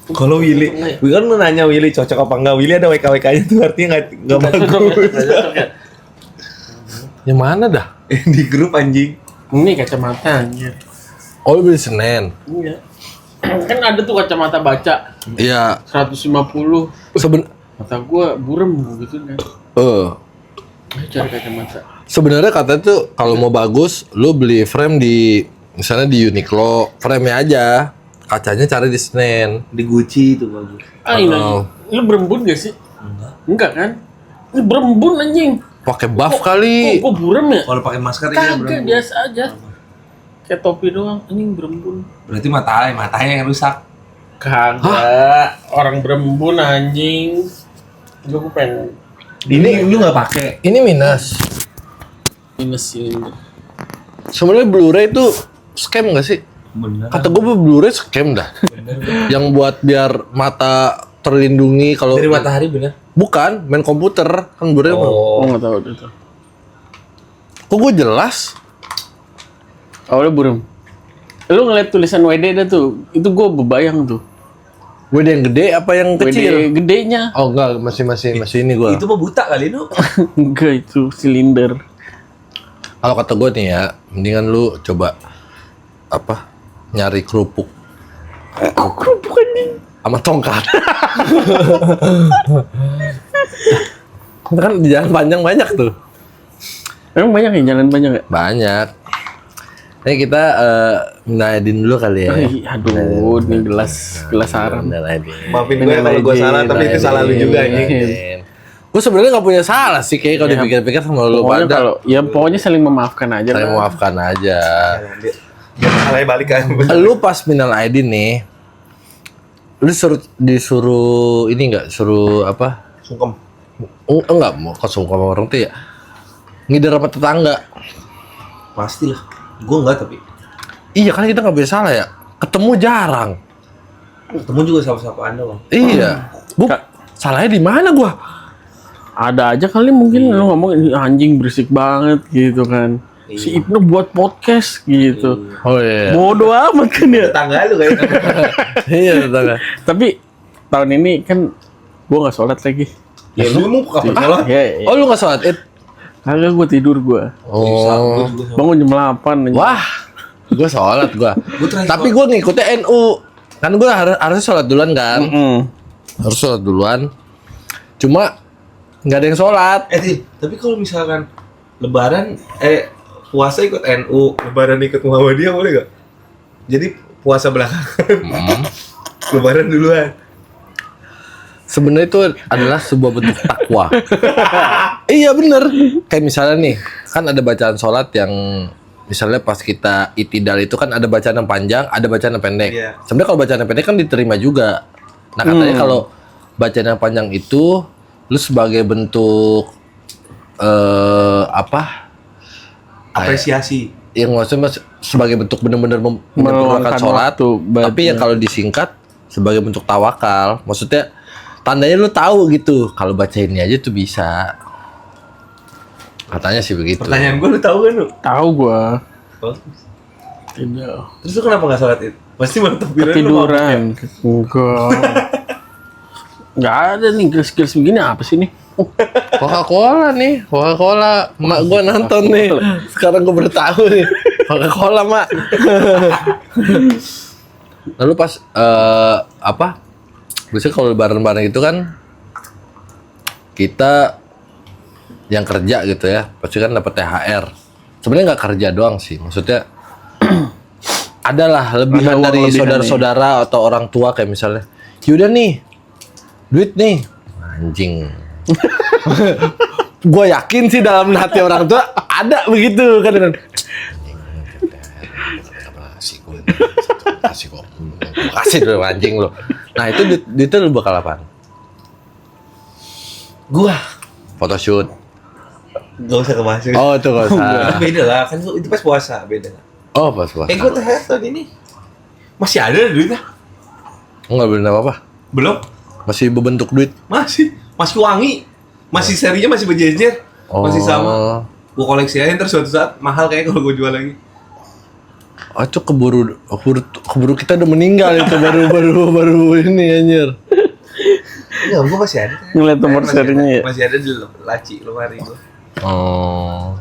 Kalau Willy, gue kan nanya Willy cocok apa enggak. Willy ada WK-WK-nya tuh artinya enggak bagus. Yang mana dah? Di grup anjing. Ini kacamatanya. Oh, lu beli Senen. Iya. Kan ada tuh kacamata baca Iya. 150. Kata gua burem gitu kan. Ayo cari kacamata. Sebenarnya katanya tuh kalau mau bagus, lu beli frame di misalnya di Uniqlo, frame-nya aja. Kacanya cari di Senen. Di Gucci itu bagus. Ini lu berembun gak sih? Enggak kan? Ini berembun anjing. Pakai buff kali. Kok burem ya? Kalau pakai masker ini Kagak, biasa aja. Kayak topi doang, anjing berembun. Berarti matanya yang rusak. Kagak, orang berembun anjing. Gue pengen Ini lu enggak pakai. Ini minus. minus ini. Sebenarnya Blu-ray itu scam nggak sih? Bener. Kata gue Blu-ray scam dah. Yang buat biar mata terlindungi kalau Dari matahari bener. bukan main komputer kan Blu-ray. Oh, enggak tahu itu. Kok gue jelas? Awalnya burem. Lu ngeliat tulisan WD dah tuh, itu gue bebayang tuh. WD yang gede apa yang kecil? WD gedenya. Oh enggak, masih ini gue. Itu mah buta kali lu. Enggak, itu silinder. Kalau kata gue nih ya, mendingan lu coba apa? Nyari kerupuk Kerupuk anjing. sama tongkat. Kan di jalan panjang banyak tuh. Emang banyak ya jalan banyak ya? Banyak. Ini kita Naedin dulu kali ya. Aduh, ini gelas saran. Naedin. Maafin gue kalau gue salah, tapi itu salah lu juga anjing. Gue sebenarnya nggak punya salah sih, kayak kalau dipikir-pikir sama lu Pokoknya pada. kalau ya pokoknya saling memaafkan aja. Saya lah. maafkan aja. Biar salahnya balik kan. Lu pas minal aidin nih, lu disuruh ini nggak, suruh apa? Sungkem. Enggak mau kesungkem sama orang tuh ya. Ngider apa tetangga? Pastilah. Gue enggak tapi. Iya kan kita nggak bisa salah ya. Ketemu jarang. Ketemu juga sama-sama Anda, Bang. Iya. Salahnya di mana gua? Ada aja kali mungkin lu ngomong "Ini anjing berisik banget gitu kan. Si Ibnu buat podcast gitu. Oh iya. Bodoh amat kan ya. Tetangga lu kayaknya. Iya tetangga. Tapi tahun ini kan gua nggak sholat lagi. Ya lu mau kapan sholat? Ya, Oh lu nggak sholat id? kagak gua tidur gua. Oh. Bangun jam 8 aja. Wah. Gua sholat gua. terakhir Tapi gua ngikutnya NU. Kan gua harusnya sholat duluan kan. Harus sholat duluan. Cuma nggak ada yang sholat. Tapi kalau misalkan lebaran puasa ikut NU, lebaran ikut Muhammadiyah boleh gak? Jadi puasa belakangan. Lebaran duluan. Sebenarnya itu adalah sebuah bentuk takwa. Iya bener. Kayak misalnya nih, kan ada bacaan sholat yang misalnya pas kita itidal itu kan ada bacaan yang panjang, ada bacaan yang pendek. Iya. Sebenarnya kalau bacaan yang pendek kan diterima juga. Nah katanya kalau bacaan yang panjang itu, lu sebagai bentuk apa? Apresiasi. Yang maksudnya sebagai bentuk benar-benar menyempurnakan Meluangkan sholat. waktu, Tapi yang kalau disingkat sebagai bentuk tawakal. Maksudnya tandanya lu tahu gitu. Kalau baca ini aja tuh bisa. Katanya sih begitu. Pertanyaan gue lu tahu kan lu? Tahu gua. Oh. Tidak. Terus lu kenapa gak sholat itu? Pasti baru takbiran lu Ketiduran. Enggak. Enggak ada nih gelas-gelas begini apa sih nih? Coca-Cola nih, Coca-Cola. Mak gua nonton nih. Sekarang gua baru tahu nih. Coca-Cola, Mak. Lalu pas apa? Biasanya kalau lebaran-lebaran itu kan kita yang kerja gitu ya, pasti kan dapat THR. Sebenarnya nggak kerja doang sih, maksudnya adalah lebihan Ada uang dari lebihan saudara-saudara atau orang tua kayak misalnya, yaudah nih, duit nih, anjing. Gue yakin sih dalam hati orang tua ada begitu kan. Kasih dulu anjing lo. Nah itu duitnya lu bakal apaan? Gua Photoshoot. gak usah kebahas. Oh itu gak usah. Beda lah, kan itu pas puasa, beda. Oh pas puasa. Gue THR tahun ini masih ada duitnya? Enggak beli apa-apa. Belum? Masih berbentuk duit. Masih wangi. Masih serinya masih berjejer. Masih sama. Gue koleksi aja ntar suatu saat mahal kayak kalau gue jual lagi. itu keburu kita udah meninggal itu baru ini anjir. Enggak, gua masih ada. Ngeliat nomor serinya ya. Masih ada di laci lemari gua. Oh.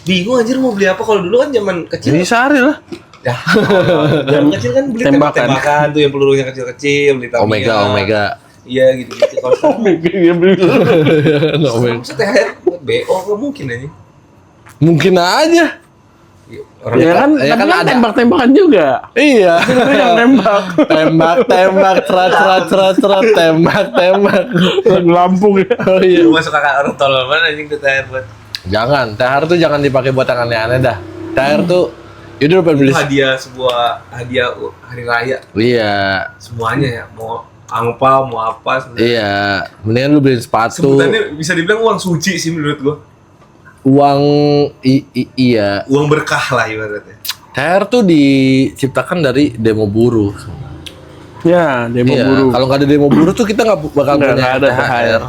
Bingung anjir mau beli apa kalau dulu kan zaman kecil. Ini sehari lah. Ya. Zaman kecil kan beli tembak-tembakan tuh yang pelurunya kecil-kecil, beli Tamiya. Omega. Iya gitu-gitu. Kalau sekarang Dia beli. maksudnya THR buat BO nggak mungkin aja. Mungkin aja. Orang Ya kan, ya tapi kan kan ada. tembak-tembakan juga. Iya. Itu yang nembak. tembak, cerat, tembak. Lagu Lampung ya. Oh iya. lu masuk kakak orang tolol mana anjing tuh THR buat Jangan, THR tuh jangan dipakai buat yang aneh-aneh dah. THR tuh yaudah lu pengen beli. itu hadiah hari raya Iya. semuanya ya mau angpau mau apa sebenarnya. Iya, mendingan lu beliin sepatu. Sebutannya bisa dibilang uang suci sih menurut gua. Uang iya. Uang berkah lah ibaratnya. THR tuh diciptakan dari demo buruh. Ya, demo Iya, buruh. kalau nggak ada demo buruh tuh kita nggak bakal Nggak punya ada THR.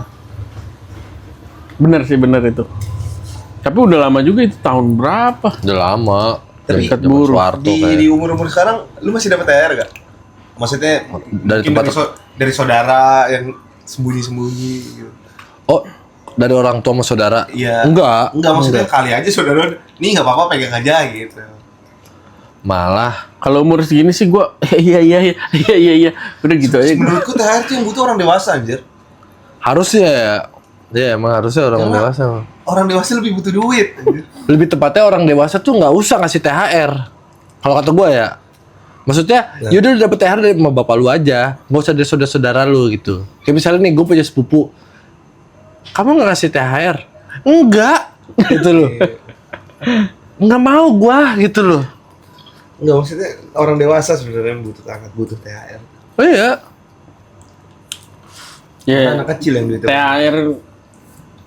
Bener sih, bener itu. Tapi udah lama juga itu, tahun berapa? Udah lama. Tapi Zaman buruh. Soeharto Di kayak. umur sekarang lu masih dapat THR gak? Maksudnya Dari mungkin tempat- dari saudara yang sembunyi-sembunyi gitu. Oh, dari orang tua sama saudara? Iya. Enggak. Enggak maksudnya kali aja saudara, nih nggak apa-apa pegang aja gitu. Malah Kalau umur segini sih gua iya. Udah gitu aja. Menurutku THR tuh yang butuh orang dewasa anjir. harusnya ya. Ya emang harusnya orang Karena dewasa. Orang dewasa lebih butuh duit anjir. Lebih tepatnya orang dewasa tuh nggak usah ngasih THR. Kalau kata gua ya. Maksudnya, yaudah lu dapet THR dari sama bapak lu aja, nggak usah dari saudara-saudara lu gitu. Kayak misalnya nih, gue punya sepupu, kamu nggak ngasih THR? Enggak, gitu loh. Nggak mau gua, gitu loh. Enggak maksudnya orang dewasa sebenarnya yang sangat butuh THR. Oh iya, Ya, Anak kecil yang duitnya. THR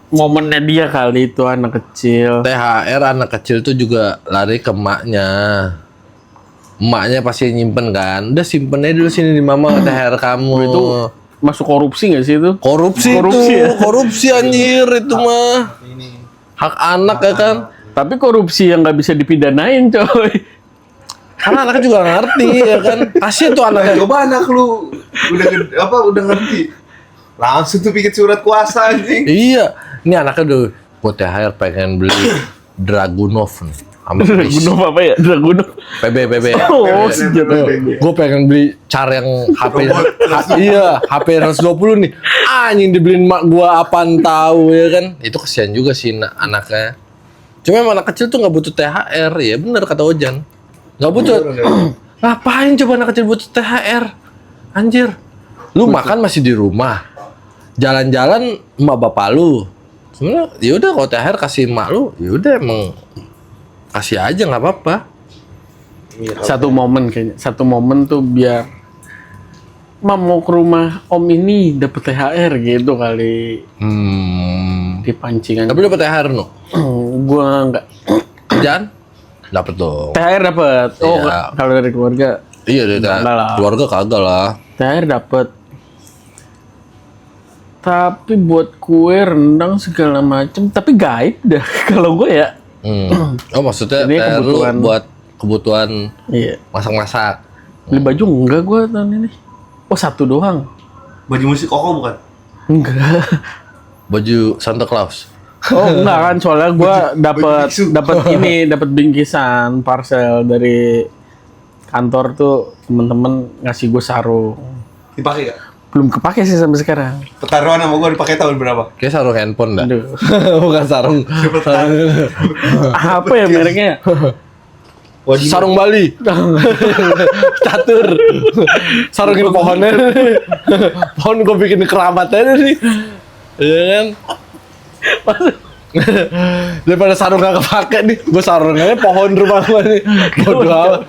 momennya dia kali itu anak kecil. THR anak kecil tuh juga lari ke emaknya. Emaknya pasti nyimpen kan. Udah simpen aja dulu sini di mama THR kamu. Itu masuk korupsi nggak sih itu? korupsi Korupsi tuh, ya? korupsi anjir itu mah. Ini Hak anak ya kan. Tapi korupsi yang nggak bisa dipidanain coy. Karena anaknya juga nggak ngerti ya kan. Kasian tuh anaknya. coba anak lu udah ngerti. Langsung tuh bikin surat kuasa anjing. Iya. Ini anaknya udah buat THR pengen beli Dragunov nih. Dragunov apa ya? Dragunov. PB. Oh, senjata. Gue pengen beli car yang HP iya, HP 120 nih. Anjing dibeliin mak gua apaan tahu ya kan. Itu kesian juga sih anaknya. Cuma emang anak kecil tuh nggak butuh THR, ya bener kata Ojan. Nggak butuh. Ngapain coba anak kecil butuh THR? Anjir. Lu makan masih di rumah. Jalan-jalan emak bapak lu. Sebenarnya yaudah kalau THR kasih emak lu, yaudah emang kasih aja nggak apa-apa. Satu momen kayaknya. Satu momen tuh biar Mam mau ke rumah Om ini dapet THR gitu kali. Dipancingan. Tapi dapat THR no? Gua nggak. Jangan dapat dong. THR dapet. Oh, Iya. kalau dari keluarga Iya deh, Enggak lah. keluarga kagak lah. THR dapet. Tapi buat kue, rendang segala macem. Tapi gaib dah kalau gue ya. Oh maksudnya Ini THR lu kebutuhan. buat kebutuhan Iya. masak-masak. Beli baju enggak gue tahun ini. Oh, satu doang. Baju musik koko bukan? Enggak. Baju Santa Claus. Oh, enggak kan, soalnya gue dapat biksu. dapat bingkisan parcel dari kantor tuh, temen-temen ngasih gue sarung. Dipakai gak? Belum kepake sih sampai sekarang. Pertaruhan sama gua dipakai tahun berapa? Kayak sarung handphone dah. Aduh. Bukan sarung. Apa ya mereknya? Sarung Bali. Catur. Sarungin pohonnya. Pohon gue bikin keramat aja nih. Iya kan? Daripada sarung gak kepake nih, gue sarungnya pohon rumah gue nih. Bodoh amat.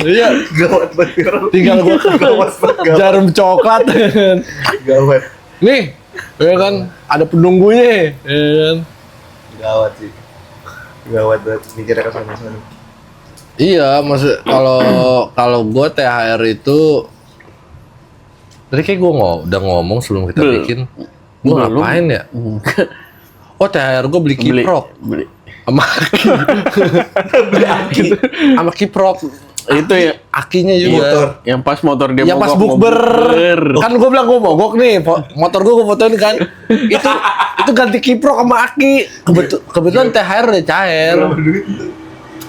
Iya, Gawat banget. tinggal gue Gawat banget. jarum coklat. Ya kan? Gawat. Nih, ya kan ada penunggunya, ya kan? Gawat sih. Gawat banget mikirnya ke sana-sana. Iya, maksud kalau gue THR itu tadi kayak gue udah ngomong sebelum kita Belum. bikin. Gue Belum. ngapain ya? Oh THR gue beli kiprok. Beli. sama aki. Beli aki. Sama kiprok. Itu ya Akinya juga. Motor. yang pas motor dia Yang pas mogok, bukber. bukber. Kan gue bilang gue mogok nih. Motor gue fotoin kan. Itu ganti kiprok sama aki. Kebetulan THR udah cair. Berapa duit?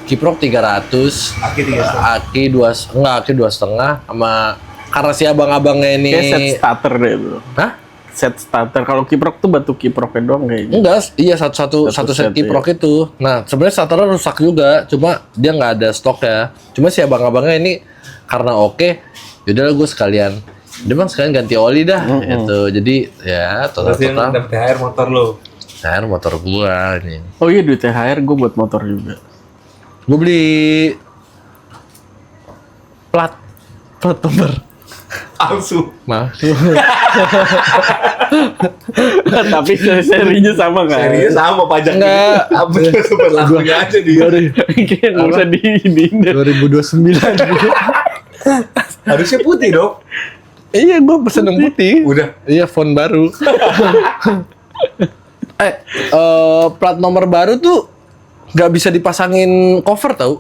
Kiprok 300. Aki 3,5. Aki 2,5 sama karena si abang-abangnya ini. Kayak set starter deh itu. Hah? Set starter. Kalau kiprok tuh batu kiproknya doang kayaknya. Enggak, iya satu Satu set set, kiprok itu. Nah, sebenarnya starternya rusak juga, cuma dia nggak ada stok ya. Cuma si abang-abangnya ini karena oke, yaudah gue sekalian. Dia bang sekalian ganti oli dah, gitu. Jadi ya Berarti yang total dapet THR motor lo. THR motor gua ini. Oh iya, duit THR gue buat motor juga. Gue beli plat nomor. Langsung. Nah, Tapi serinya sama kan? Serinya sama pajaknya. Enggak. Apa tuh berlakunya aja dia. Kayak nggak usah di 2029. Harusnya putih dong. Iya, gue pesen yang putih. Udah. Iya, phone baru. Plat nomor baru tuh nggak bisa dipasangin cover tau,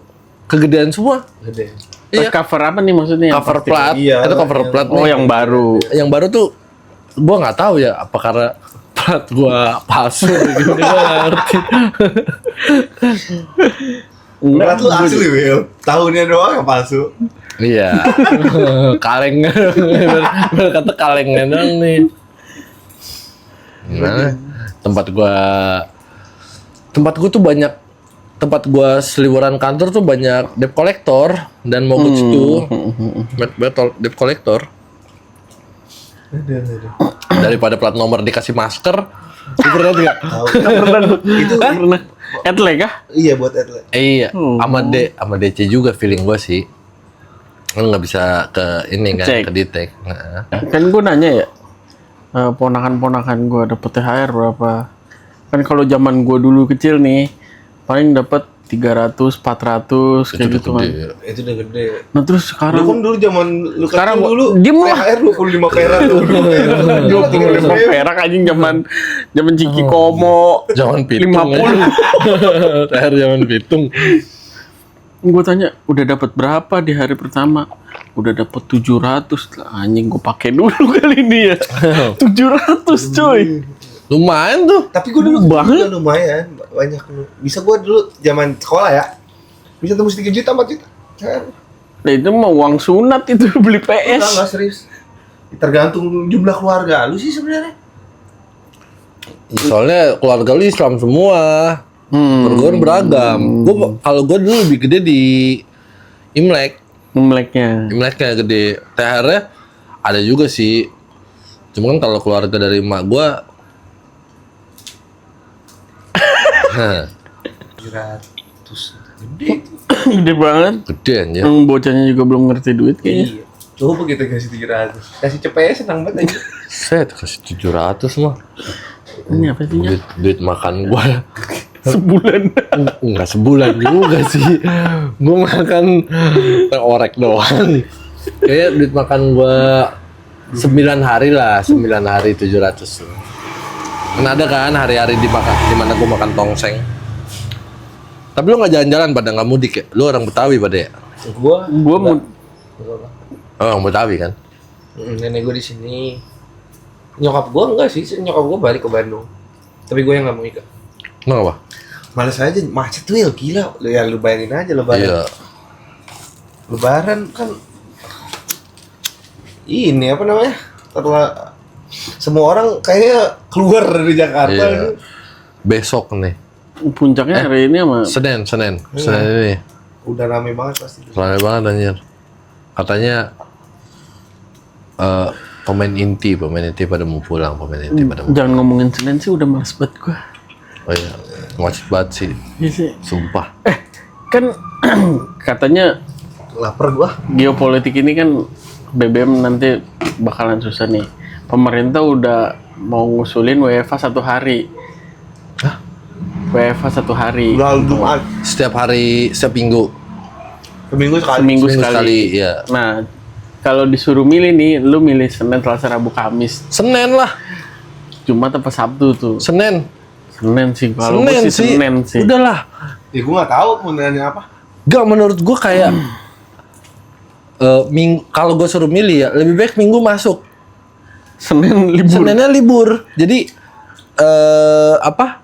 kegedean semua. Gede. Iya. Cover apa nih maksudnya? Cover Plastik? plat, Iya, itu cover yang- plat. Oh, nih. yang baru. Yang baru tuh gua nggak tahu ya apa karena plat gua palsu gitu, gua nggak ngerti. Berat lu asli, Will. Tahunnya doang yang palsu. Iya, kaleng, kata kalengnya dong nih. Gimana? Tempat gua tuh banyak, tempat gua seliweran kantor tuh banyak debt collector dan mogok situ, debt collector. Daripada plat nomor dikasih masker, lu pernah nggak? Tahu. Itu pernah. Etle kah? Iya buat atlet. Iya, sama DC juga feeling gua sih. Kan nggak bisa ke ini kan, Cek. ke detect. Nah. Kan gue nanya ya, ponakan-ponakan gue dapet THR berapa? Kan kalau zaman gue dulu kecil nih, paling dapet 300, 400 kayak gitu kan. Gede. Itu udah gede. Nah terus Lu sekarang kan dulu zaman lu Sekarang kecil gua- dulu diem lah. THR 25 perak tuh. 25 perak anjing zaman Ciki Komo. Jangan pitung 50. THR zaman pitung. Gue tanya, udah dapat berapa di hari pertama? Udah dapat 700 lah. Anjing gue pakai dulu kali ini ya. 700 coy. Lumayan tuh. Tapi gue dulu Banget. juga lumayan banyak lu. Bisa gue dulu zaman sekolah ya. Bisa tembus 3 juta 4 juta. THR. Nah itu mah uang sunat itu beli Enggak PS. serius. Tergantung jumlah keluarga lu sih sebenarnya. Soalnya keluarga lu Islam semua. Keluarga lu beragam. Kalau gua dulu lebih gede di Imlek. Imleknya. Imleknya gede. THR-nya ada juga sih. Cuma kan kalau keluarga dari emak gua 700. Gede. Gede banget. gede anjir. Yang bocahnya juga belum ngerti duit kayaknya. Iya. Tuh begitu kasih 700. Kasih CPS senang banget aja. Set kasih 700 mah. Ini apa sih? Nya? Duit makan gua. Sebulan. Enggak sebulan juga sih. Gua makan orek doang. Kayaknya duit makan gua 9 hari lah, 9 hari 700. Kan ada kan hari-hari di mana gua makan tongseng. Tapi lu nggak jalan-jalan pada nggak mudik ya? Lu orang Betawi pada ya? Gua Mau Oh, orang Betawi kan? nenek gue di sini. Nyokap gue enggak sih, nyokap gue balik ke Bandung. Tapi gue yang nggak mau ikut. Kenapa? Males aja, macet tuh ya gila. Ya lu bayangin aja lebaran. Iya. Lebaran kan ini apa namanya? Setelah semua orang kayaknya keluar dari Jakarta. Iya. Besok nih. puncaknya hari ini sama Senin ini. Udah rame banget pasti. Rame banget anjir. Katanya pemain inti pada mau pulang, pemain inti pada mau. jangan ngomongin Senin sih udah males banget gua. Oh iya, macet banget sih, Iya sih. sumpah. Kan katanya Lapar gua. geopolitik ini kan BBM nanti bakalan susah nih. Pemerintah udah mau ngusulin WFH 1 hari. Hah? WFH 1 hari. Lalu Jumat. Setiap hari, setiap minggu. Seminggu sekali. Seminggu Seminggu sekali. ya. Nah, kalau disuruh milih nih, lu milih Senin, Selasa, Rabu, Kamis. Senin lah, Jumat apa Sabtu tuh? Senin. Senin sih kalau gue Senin sih Senin sih. Udahlah. Ya gue nggak tahu kebenarannya apa. Gak, menurut gue kayak kalau gue suruh milih ya lebih baik Minggu masuk. Senin libur. Seninnya libur. Jadi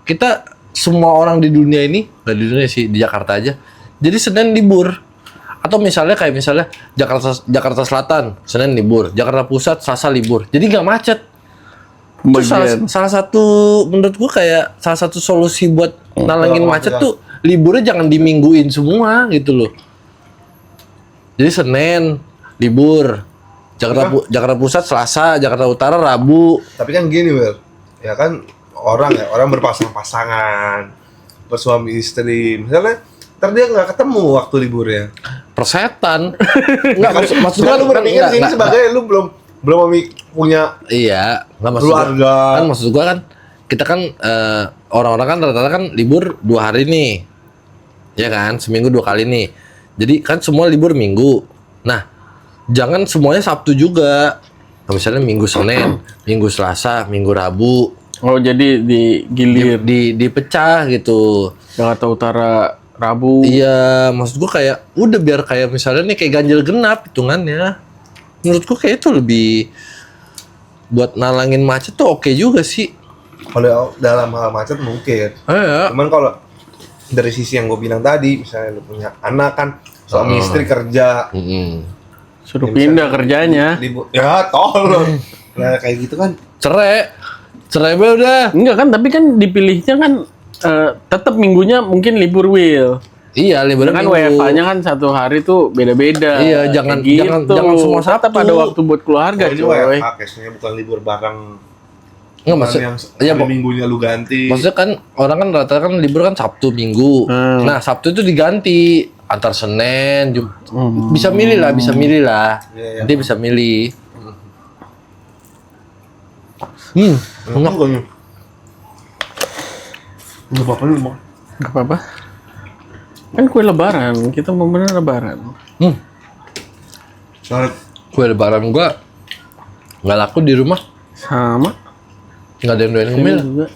kita semua orang di dunia ini, nggak di dunia sih, di Jakarta aja. Jadi Senin libur. Atau misalnya Jakarta Selatan Senin libur, Jakarta Pusat Selasa libur. Jadi nggak macet. Itu salah satu menurut gua kayak salah satu solusi buat nalangin macet tuh liburnya jangan dimingguin semua gitu loh. Jadi Senin libur, Jakarta Pusat Selasa, Jakarta Utara Rabu. Tapi kan gini, Will. Ya kan orang berpasang-pasangan, bersuami istri. Misalnya ntar dia nggak ketemu waktu liburnya. Persetan. Enggak maksud Kan gua lu berpikir sini sebagai lu belum punya iya, nggak maksud keluarga. kan maksud gua kan kita kan orang-orang kan rata-rata kan libur 2 hari nih. Ya kan, seminggu 2 kali nih. Jadi kan semua libur Minggu. Nah, jangan semuanya Sabtu juga. Nah, misalnya Minggu Senin, Minggu Selasa, Minggu Rabu. Oh, jadi digilir. Dipecah gitu. Jakarta Utara Rabu. Iya, maksud gua kayak udah biar kayak misalnya nih kayak ganjil genap hitungannya. Menurut gua kayak itu lebih buat nalangin macet tuh oke juga sih. Kalau dalam hal macet mungkin. Iya. Cuman kalau dari sisi yang gue bilang tadi, misalnya lu punya anak kan, suami istri kerja, Suruh pindah kerjanya. ya tolong. Nah kayak gitu kan. Cerai be udah. Enggak kan, tapi kan dipilihnya kan tetap minggunya mungkin libur Will. Iya, libur Kan Minggu. WFH-nya kan 1 hari tuh beda-beda. Iya, jangan Kayak jangan semua Tetap Sabtu. ada waktu buat keluarga, Ini coy. WFH case-nya bukan libur bareng. Enggak maksud. Yang Iya, hari minggunya lu ganti. maksudnya kan orang kan rata-rata kan libur kan Sabtu Minggu. Nah, Sabtu itu diganti antar Senin, bisa milih lah. Iya, iya. Nanti bisa milih. Enak kan? Nggak apa-apa lu mau. Gak apa-apa. Kan kue lebaran, kita mau bener lebaran. Soalnya Kue lebaran gua nggak laku di rumah. Sama. Nggak ada yang doyan Sini ngemil. juga.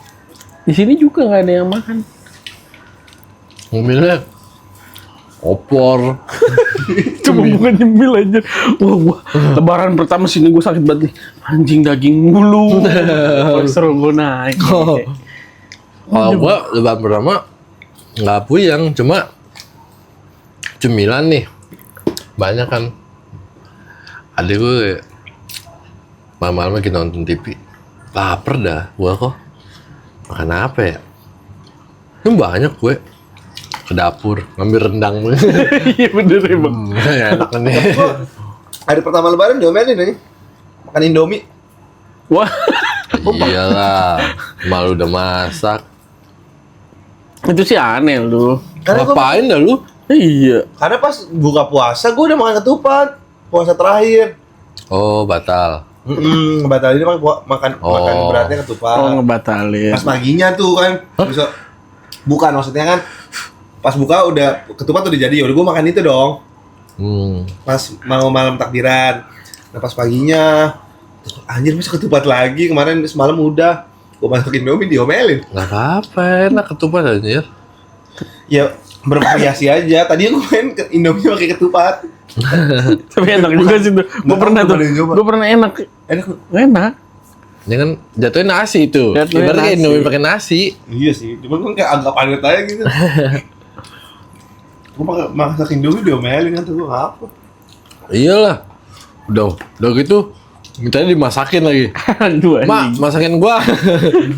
Di sini juga nggak ada yang makan. Ngemilnya opor. Cuma bukan nyemil aja. Wah, lebaran pertama sini gue sakit banget nih. Anjing daging mulu. Kolesterol gue naik. Kalau gua lebaran pertama nggak puyeng, cuma cemilan nih banyak kan. Adik gue malam-malam lagi nonton TV, lapar dah gua kok. Makan apa ya? Ini banyak gue ke dapur ngambil rendang. Iya bener emang. Enak nih. hari pertama lebaran diomelin nih. Makan Indomie. Wah, Iyalah, malu udah masak. itu sih aneh lu. Karena gua- Ngapain dah lu? Iya. Karena pas buka puasa gue udah makan ketupat. Puasa terakhir. Oh, batal. Batalin makan Oh. beratnya ketupat. Oh, ngebatalin. Pas paginya tuh kan bisa bukan maksudnya kan pas buka udah ketupat udah jadi, udah gue makan itu dong. Pas mau malam takbiran. Nah pas paginya anjir masa ketupat lagi, kemarin semalam udah gue masukin Indomie diomelin. Nggak apa-apa, enak ketupat anjir. Ya bervariasi aja. Tadi gue main ke Indomie pakai ketupat. Tapi enak juga sih tuh. Gue pernah tuh. Belum pernah nyoba. Gue pernah enak. Enak. Enak. Ini kan jatuhin nasi itu. Jatuhin Ibaratnya nasi. Indomie pakai nasi. Iya sih, cuman kan kayak agak padat aja gitu. Gue masak Indomie diomelin kan tuh gue apa? Iyalah. Udah gitu mintanya dimasakin lagi. Aduh Mak, anjing. masakin gua.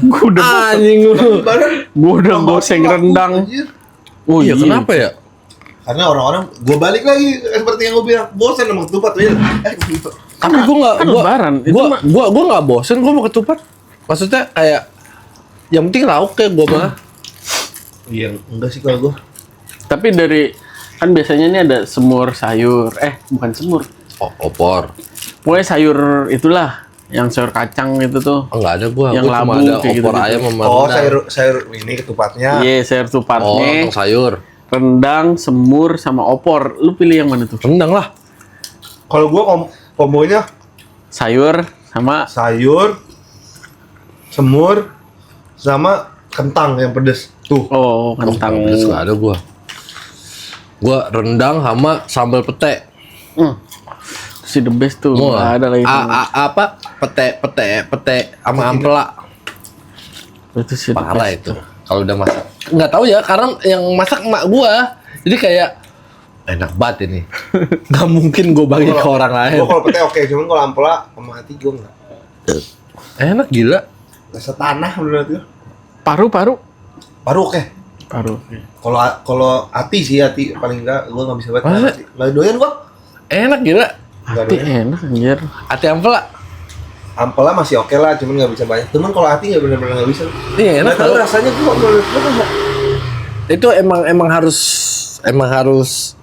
Gue udah Anjing lu. Lebaran gue udah tambah goseng laku, rendang. anjir. Oh Iya, kenapa ya? Karena orang-orang, gue balik lagi seperti yang gue bilang, bosan sama ketupat tuh ya. Gitu. Tapi gua enggak kan lebaran, itu gua enggak bosen, gua mau ketupat. Maksudnya kayak yang penting lauk kayak gua mah. Iya, enggak sih kalau gue. Tapi dari kan biasanya ini ada semur sayur. Bukan semur. Opor. Pokoknya sayur itulah yang sayur kacang itu tuh. Enggak ada gua. Yang Gua cuma labu, ada kayak opor gitu-gitu. ayam sama Oh, rendang. sayur ini ketupatnya. Iya, sayur Oh, tupatnya, tong sayur. rendang, semur sama opor. Lu pilih yang mana tuh? Rendang lah. Kalau gue kombonya Sayur sama sayur, semur, sama kentang yang pedes. Tuh. Oh, kentang. Pedes gak ada gua. Gua rendang sama sambal pete. Si the best tuh. Wah, Nggak ada lagi. apa? Pete sama ampela. Itu sih the Parah best. itu. Kalau udah masak. Nggak tahu ya, karena yang masak emak gua. Jadi kayak enak banget ini. Nggak mungkin gua bagi ke orang lain. Gua kalau pete oke, cuman kalau ampela sama hati gua enggak. Enak gila. Rasa tanah menurut gua. Paru. Baru oke. Paru. Kalau hati sih, hati paling enggak gua enggak bisa banget. Masa? Hati. Lah doyan gua. Enak gila. Enggak Tapi doyan. enak anjir. Ati ampela. Ampela masih oke lah, cuman nggak bisa banyak. Cuman kalau hati nggak benar-benar nggak bisa. Iya enak Nggak tahu kalau rasanya gua menurut gua kan itu emang harus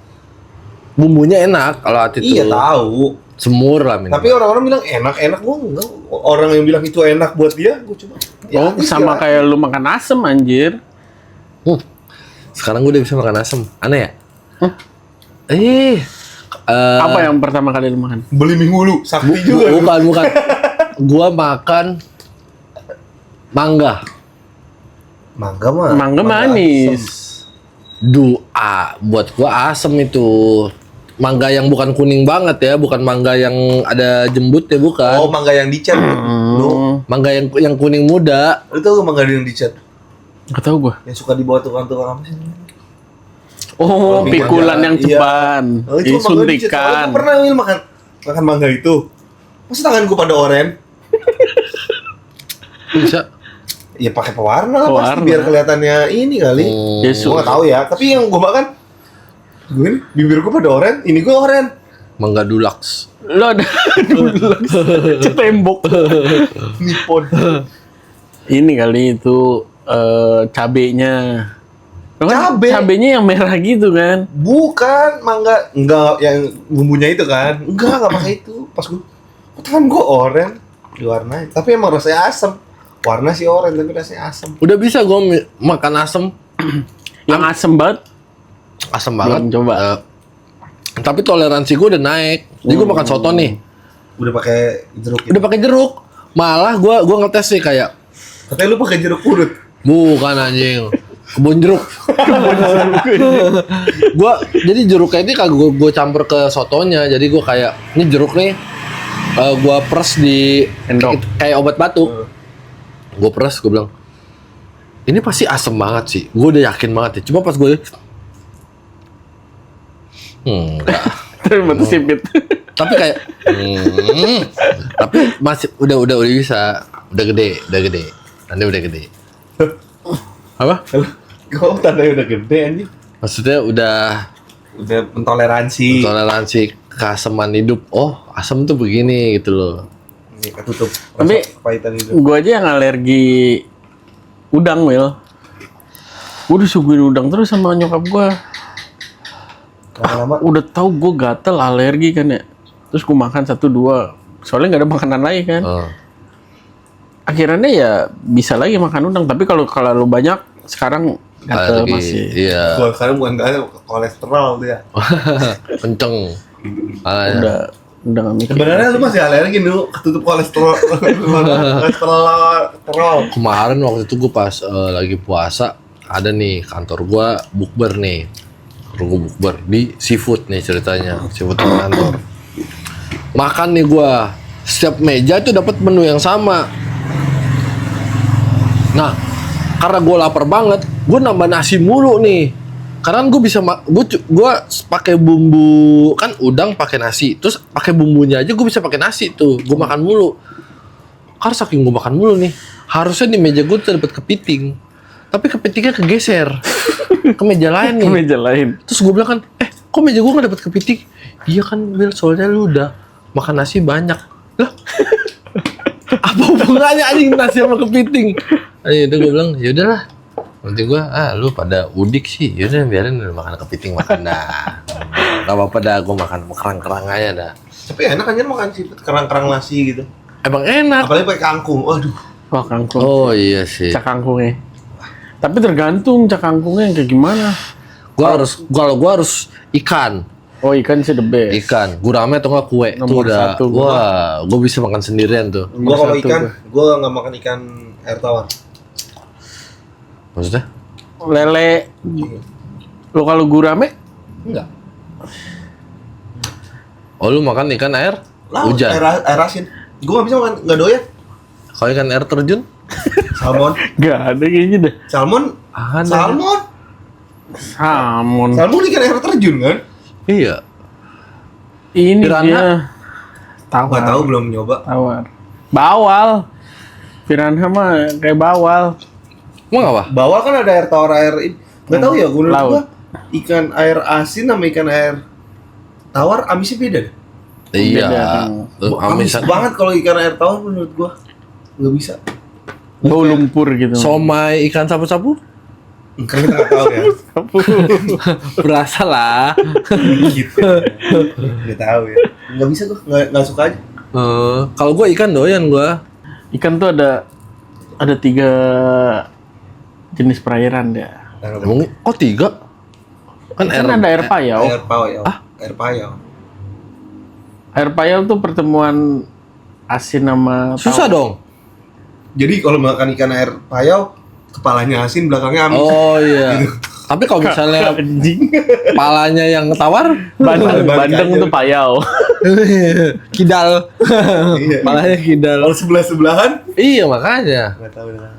bumbunya enak kalau hati itu. iya tahu. Semur lah minimal. Tapi orang-orang bilang enak gua enggak. Orang yang bilang itu enak buat dia, gua cuma. Oh, hati sih, sama hati. kayak lu makan asem anjir. Sekarang gue udah bisa makan asam. Aneh ya? Apa yang pertama kali lu makan? Beli mie hulu, sakti juga. Bukan. Gua makan mangga. Mangga mah. Mangga manis. Buat gua asem itu. Mangga yang bukan kuning banget ya, bukan mangga yang ada jembutnya, bukan. Oh, mangga yang dicat. Lu, Mangga yang kuning muda. lu tahu mangga yang dicat? Nggak tahu gua. Yang suka dibawa tukang-tukang apa sih? Oh, Lebih pikulan mangga. yang Iya. ceban. Oh, itu mangga dicat. Soalnya Disuntikan. gua pernah Wil, makan mangga itu. Masa tangan gua pada oren? Bisa. Ya pakai pewarna lah pasti Pewarna. biar kelihatannya ini kali. Yes, Gua nggak tahu ya, tapi yang gua makan gue ini bibir gua pada oren, ini gua oren. Mangga Dulux. Lo ada tembok. Nippon. Ini kali itu cabenya. Lo kan Cabe? cabenya yang merah gitu kan? Bukan mangga, enggak yang bumbunya itu kan. Enggak pakai itu. Pas gua tangan gua oren diwarnai, tapi emang rasanya asam. Warna sih oren tapi rasanya asam. Udah bisa gua makan asem. Yang asem banget. Asem banget. Belum coba. Tapi toleransi gua udah naik. Jadi gua makan soto nih. Udah pakai jeruk. Udah pakai jeruk. Malah gua ngetes sih kayak Katanya lu pakai jeruk purut. bukan anjing. Kebun jeruk. Jadi jeruknya ini kagak gua campur ke sotonya. Jadi gua kayak ini jeruk nih gua peres di Endok. kayak obat batuk. Gua peres, gua bilang ini pasti asem banget sih. Gua udah yakin banget ya. Cuma pas gue enggak. Terus sipit. Tapi kayak tapi masih udah bisa. Udah gede. Nanti udah gede. Apa? Kok tandanya udah gede anjing? Maksudnya udah Mentoleransi. toleransi keaseman hidup. Oh, asam tuh begini gitu loh. Ini ketutup. Tapi Kepahitan itu. gue aja yang alergi udang, Will. Gue disuguhin udang terus sama nyokap gue. Lama-lama Udah tahu gue gatel alergi kan ya. Terus gue makan 1-2. Soalnya nggak ada makanan lain kan. Akhirnya ya bisa lagi makan udang. Tapi kalau lu banyak sekarang gatel Alergi, masih. iya. gua sekarang bukan kolesterol dia. Kenceng. Udah nggak mikir. Sebenarnya lu masih alergi lu ketutup kolesterol. kolesterol. Kemarin waktu itu gue pas lagi puasa ada nih kantor gue bukber nih. Gue bukber di seafood nih ceritanya. Seafood di kantor. Makan nih gue. Setiap meja itu dapat menu yang sama. Nah, karena gue lapar banget, gue nambah nasi mulu nih. Karena gue bisa gue pakai bumbu kan udang pakai nasi, terus pakai bumbunya aja gue bisa pakai nasi tuh. Gue makan mulu. Karena saking gue makan mulu nih, harusnya di meja gue tuh dapat kepiting. Tapi kepitingnya kegeser ke meja lain nih. Ke meja lain. Terus gue bilang kan, kok meja gue gak dapet kepiting? Iya kan, Will, soalnya lu udah makan nasi banyak. Lah, apa hubungannya anjing nasi sama kepiting? Ayo udah gue bilang, ya udahlah. Nanti gue, lu pada udik sih, yaudah biarin lu makan kepiting makan dah. Gak apa-apa dah, gue makan kerang-kerang aja dah. Tapi enak aja makan seafood kerang-kerang nasi gitu. Emang enak. Apalagi pakai kangkung. Waduh. Wah, kangkung. Oh iya sih. Cak kangkungnya. Tapi tergantung cak kangkungnya yang kayak gimana. Kalau gue harus ikan. Oh, ikan sih the best. Ikan, gurame atau nggak kue itu Nomor udah, satu gua. wah, gue bisa makan sendirian tuh. Gua kalau satu ikan, gua. gua nggak makan ikan air tawar. Maksudnya? Lele. Lo kalau gurame? Enggak. Oh lu makan ikan air Laut, hujan. air asin. Gue nggak bisa makan, nggak doyan. Kalau ikan air terjun? Salmon, Gak ada kayaknya deh. salmon, Ada. salmon, Salmon. salmon ikan air terjun kan? Iya. Ini Piranha? dia. Nggak tahu, belum nyoba. Tawar. Bawal. Piranha mah kayak bawal. Emang apa? Bawal kan ada air tawar, nggak tahu ya. Menurut Laut. gua ikan air asin sama ikan air tawar amisnya beda deh. Iya. Beda. Amis Amisan. banget kalau ikan air tawar menurut gua. Nggak bisa. Bau lumpur gitu. Somai ikan sapu-sapu? Kan kita nggak tahu ya. Berasa lah. Gitu. Nggak tahu ya. Nggak bisa gua, nggak suka aja. Kalau gua ikan doyan gua. Ikan tuh ada 3 jenis perairan dia. Emang kok 3? Kan Kan ada air payau. Air payau. Air payau. Air payau tuh pertemuan asin sama susah tawar. dong. Jadi kalau makan ikan air payau, kepalanya asin, belakangnya amis. Oh iya. Tapi kalau misalnya Anjing. palanya yang tawar, Bandeng, Balik bandeng aja. tuh payau. kidal. Iya. Palanya kidal. Kalau sebelah-sebelahan, Iya makanya. nggak tahu dengan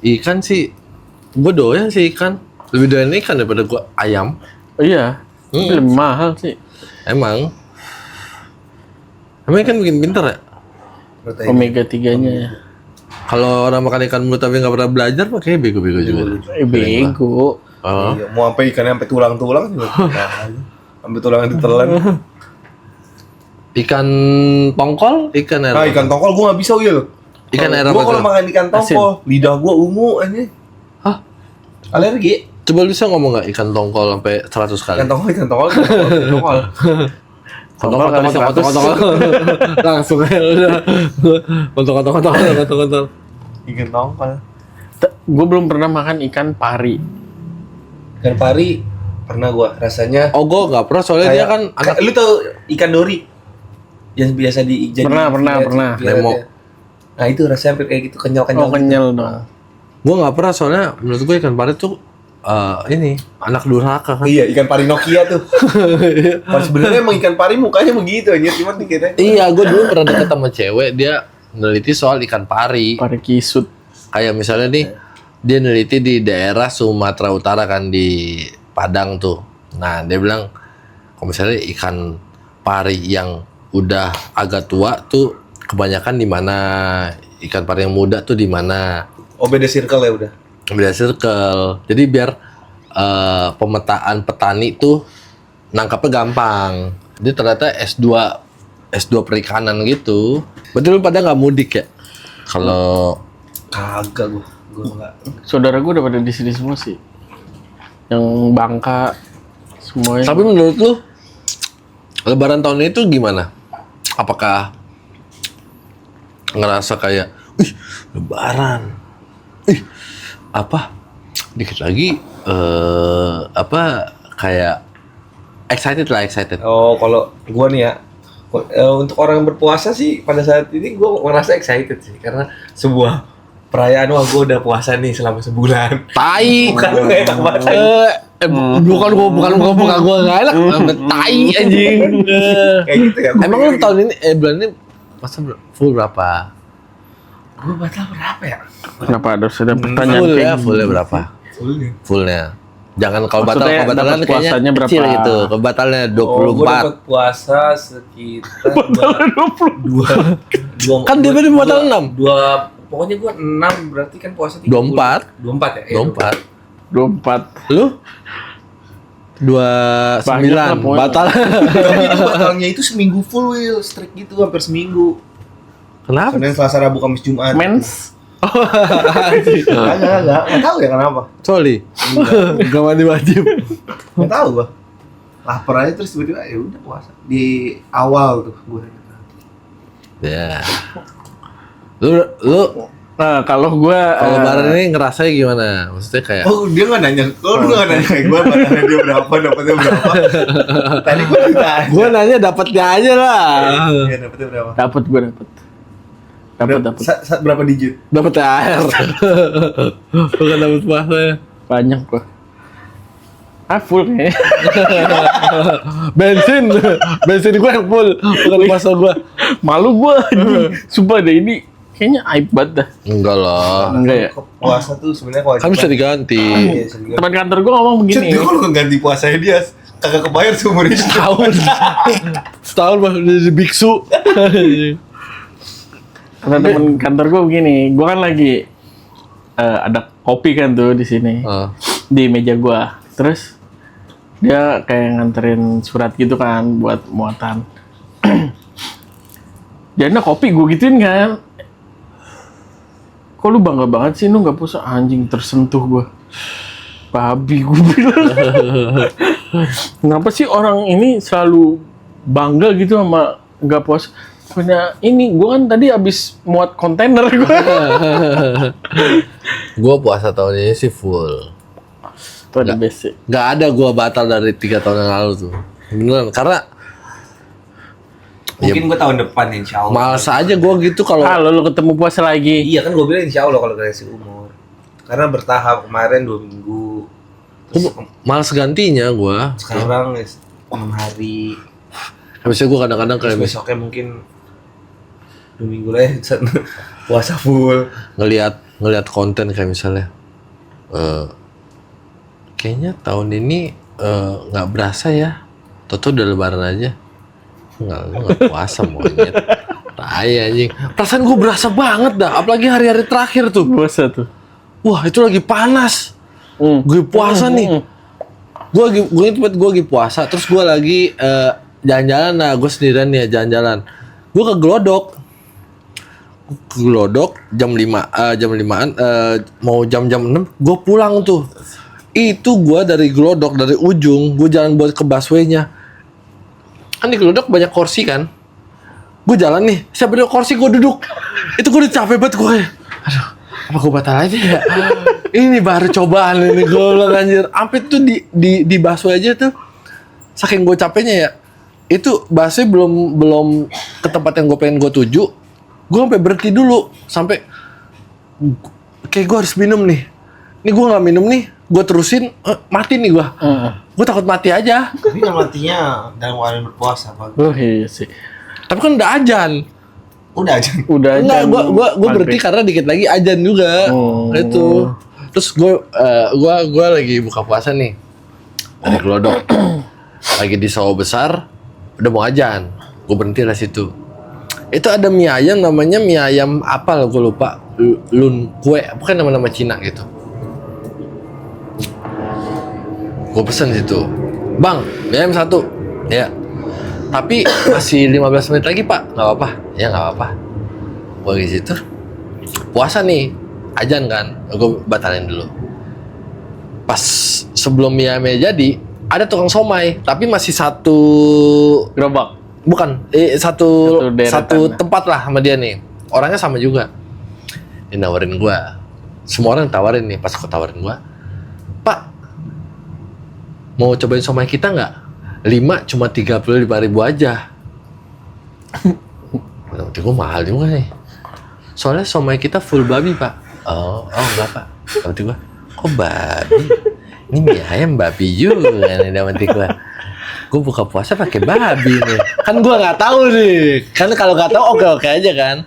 Ikan sih, gue doyan sih ikan. Lebih doyan ikan daripada gue ayam. Iya. Tapi lebih mahal sih. Emang ikan bikin pinter ya? protein. Omega 3-nya ya. Kalau orang makan ikan mulu tapi nggak pernah belajar, mah kayaknya bego-bego juga. Bego. Oh. Iya, mau sampai ikannya sampai tulang-tulang juga. Sampai tulangnya ditelan. Ikan tongkol, ikan air. Nah, ikan tongkol gua nggak bisa, Wil. Ikan air Gua apa kalau tuh? makan ikan tongkol, lidah gua ungu aja. Hah? Alergi. Coba bisa ngomong nggak ikan tongkol sampai 100 kali? Ikan tongkol. Kontol, kali 100. langsung aja udah. Kontol. Ikan tongkol. Gue belum pernah makan ikan pari. Ikan pari pernah gua, rasanya Oh, gue nggak pernah soalnya dia kan anak. lu tahu ikan dori yang biasa di jadi Pernah. Nemo. Nah, itu rasanya hampir kayak gitu, kenyal-kenyal. Oh, kenyal dong. Gue nggak pernah soalnya menurut gue ikan pari tuh ini anak durhaka kan. Iya, ikan pari Nokia tuh. Kalau sebenarnya emang ikan pari mukanya begitu aja, cuman dikira. Iya, gue dulu pernah deket sama cewek, dia neliti soal ikan pari. Pari kisut. Kayak misalnya nih, dia neliti di daerah Sumatera Utara kan, di Padang tuh. Nah, dia bilang, kalau misalnya ikan pari yang udah agak tua tuh, kebanyakan di mana, ikan pari yang muda tuh di mana. Oh, beda circle ya udah. Beda circle. Jadi biar pemetaan petani tuh nangkapnya gampang. Dia ternyata S2 perikanan gitu. Betul lu pada nggak mudik ya? Kalau Kagak gua enggak. Saudara gue udah pada di sini semua sih. Yang Bangka semuanya. tapi menurut lu Lebaran tahun ini tuh gimana? Apakah ngerasa kayak, wih Lebaran, apa? Dikit lagi kayak excited. Oh, kalau gua nih ya, untuk orang yang berpuasa sih pada saat ini gua merasa excited sih, karena sebuah perayaan, wah gua udah puasa nih selama sebulan. Tai. Bukan lu nggak enak banget. Bukan gua nggak enak, sampai tai anjing. Kayak gitu ya. Emang lu tahun ini bulan ini masa full berapa? Gua batal berapa ya? Kenapa harus ada pertanyaan Full kayak ya, gini? fullnya berapa? Fullnya. Fullnya. Jangan kalau Maksudnya kebatalan dapat kayaknya puasanya berapa? kecil gitu. Kebatalnya Oh, gua 24. dapat puasa sekitar dua. Kan dia baru batal 6. Pokoknya gua 6, berarti kan puasa 30. 24 ya? 24. 24. Lu? Banyak lah 29 pokoknya. batal. Tapi itu batalnya itu seminggu full, Will. Strict gitu, hampir seminggu. Kenapa? Senin, Selasa, Rabu, Kamis, Jumat. Mens. Enggak. Nggak tahu ya kenapa. Sorry. Gak mandi wajib. Nggak tahu gua. Lapar aja terus tiba-tiba ya udah puasa. Di awal tuh gua. Ya. Lu Nah, kalau gue kalau Lebaran ini ngerasanya gimana? Maksudnya kayak Oh, dia nggak nanya. Kalau lu nggak nanya kayak gua, batalnya dia berapa, dapatnya berapa. Tadi gua ditanya. gua nanya dapatnya aja lah. Iya, dapatnya berapa? dapet. Dapat. Berapa digit? Dapat THR. Bukan dapat puasa ya. Banyak gua. Full kayaknya. bensin gue yang full, bukan puasa gue. Malu gua anjing. Sumpah deh ini kayaknya aib banget dah. Enggak lah. Enggak ya? Puasa tuh sebenarnya kewajiban. Kan bisa diganti. Iya, bisa diganti. Teman kantor gua ngomong Cet, begini. dia kalau ganti puasanya dia kagak kebayar seumur hidup. Setahun mah udah jadi biksu. Kata teman kantor gua begini, gua kan lagi ada kopi kan tuh di sini. Di meja gua. Terus dia kayak nganterin surat gitu kan buat muatan. Dia ada kopi gue gituin kan. Kok lu bangga banget sih lu nggak puasa? Anjing, tersentuh gue. Babi gue bilang. Kenapa sih orang ini selalu bangga gitu sama nggak puasa? Punya ini gue kan tadi abis muat kontainer gue. Gue puasa tahun ini sih full. Itu ada basic. Gak ada gue batal dari 3 tahun yang lalu tuh. Beneran, karena Mungkin gue tahun depan insya Allah. males aja gue gitu kalau Lu ketemu puasa lagi. Iya kan gue bilang insya Allah kalau kasih umur. Karena bertahap kemarin 2 minggu. Terus males gantinya gue. sekarang 6 hari. Habisnya gue kadang-kadang Terus kayak besoknya mungkin 2 minggu lagi puasa full. ngelihat konten kayak misalnya kayaknya tahun ini nggak berasa ya, toto udah lebaran aja. Nggak puasa monyet. Raya anjing. Perasaan gue berasa banget dah, apalagi hari-hari terakhir tuh. Puasa tuh. Wah, itu lagi panas. Gue puasa nih. Gue lagi puasa, terus gue lagi jalan-jalan. Nah, gue sendirian nih jalan-jalan. Gue ke Glodok jam 5-an, mau jam-jam 6 gue pulang tuh. Itu gue dari Glodok, dari ujung gue jalan buat ke busway-nya. Kan di Glodok banyak kursi kan. Gue jalan nih, siapa ada kursi gue duduk. Itu gue udah capek banget gue. Aduh, apa gue batal aja ya? Ini baru cobaan ini gue bilang anjir. Sampai tuh di busway aja tuh, saking gue capeknya ya. Itu busway belum ke tempat yang gue pengen gue tuju. Gue sampai berhenti dulu, sampai kayak gue harus minum nih. Ini gue nggak minum nih, gue terusin mati nih gue. Gue takut mati aja. Tapi kan matinya dalam keadaan berpuasa Pak. Oh iya sih. Tapi kan udah azan. Udah aja. Udah Enggak, jam gue berhenti maghrib. karena dikit lagi azan juga. Itu. Terus gue lagi buka puasa nih dari Glodok. Lagi di Sawah Besar, udah mau azan. Gue berhenti lah situ. Itu ada mie ayam, namanya mie ayam apa lo, gue lupa. Lun kue, bukan nama-nama Cina gitu. Gue pesen situ, bang, mie ayam 1. Ya. Tapi masih 15 menit lagi pak, nggak apa-apa. Ya nggak apa-apa. Gue di situ. Puasa nih, azan kan, gue batalin dulu. Pas sebelum mie ayamnya jadi, ada tukang somai, tapi masih satu Gerobak. bukan, satu deretan. tempat lah sama dia nih. Orangnya sama juga. Dia nawarin gue. Semua orang tawarin nih, pas aku tawarin gue, Pak, mau cobain somai kita nggak? 5 cuma 35.000 aja. Nanti gue mahal juga nih. Soalnya somai kita full babi pak. Oh enggak pak. Nanti gue, kok babi? Ini mie ayam babi juga nih nanti gue. Gue buka puasa pakai babi nih. Kan gue nggak tahu nih. Kan kalau nggak tahu oke aja kan.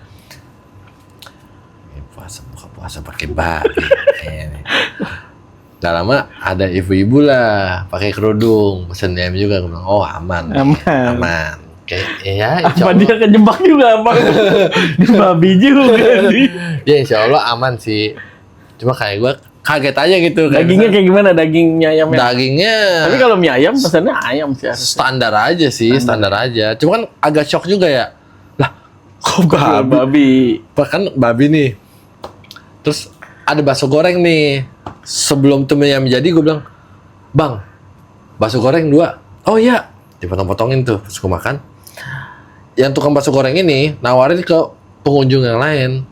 Buka puasa pakai babi. Gak lama ada ibu-ibu lah pakai kerudung, pesen ayam juga. Gue bilang, oh aman. Kayak ya insya Apa Allah. dia kejebak juga apa? Di babi juga nih. Ya insya Allah aman sih. Cuma kayak gue kaget aja gitu. Dagingnya kayak gimana dagingnya ayamnya? Dagingnya Tapi kalau mie ayam pesannya ayam sih. standar aja sih, standar aja. Cuma kan agak shock juga ya. Lah, kok babi? Babi. Bahkan babi nih. Terus ada bakso goreng nih. Sebelum tuh mie ayam jadi gue bilang, bang, bakso goreng 2. Oh iya, dipotong-potongin tuh. Terus gue makan. Yang tukang bakso goreng ini nawarin ke pengunjung yang lain.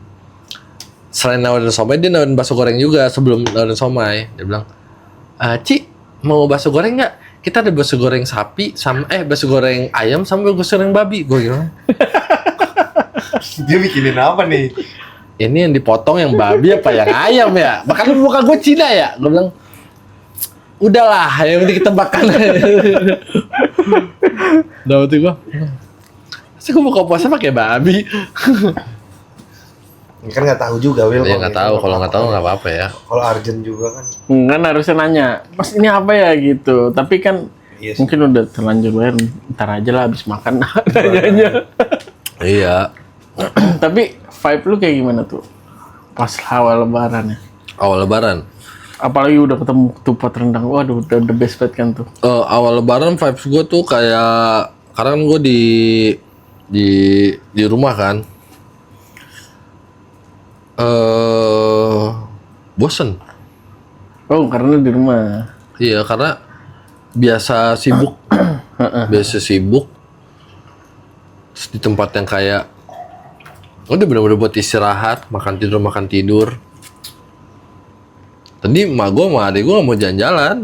Selain nawarin somai, dia nawarin bakso goreng juga sebelum nawarin somai. Dia bilang, Ci, mau bakso goreng nggak? Kita ada bakso goreng sapi, sama bakso goreng ayam sama bakso goreng babi. Gue gimana? Dia bikinin apa nih? Ini yang dipotong yang babi apa yang ayam ya? Bahkan muka gue Cina ya. Gue bilang, udahlah, yang penting kita makan. Udah waktu gue, masa gue buka puasa pakai babi? Kan nggak tahu juga, Will. Ya nggak tahu, kalau nggak tahu nggak apa-apa ya. Kalau Arjen juga kan. Kan harusnya nanya, Mas ini apa ya gitu. Tapi kan Iya sih. mungkin udah terlanjur bayar, ntar aja lah habis makan nanyanya. Iya. Tapi vibe lu kayak gimana tuh? Pas awal lebaran ya? Awal lebaran. Apalagi udah ketemu ketupat rendang. Waduh, udah the best banget kan tuh. Awal lebaran vibes gue tuh kayak, karena kan gue di rumah kan. Bosen. Oh, karena di rumah. Iya, karena biasa sibuk. Biasa sibuk. Terus di tempat yang kayak udah bener-bener buat istirahat, makan tidur. Tadi emak gue sama adik gue gak mau jalan-jalan.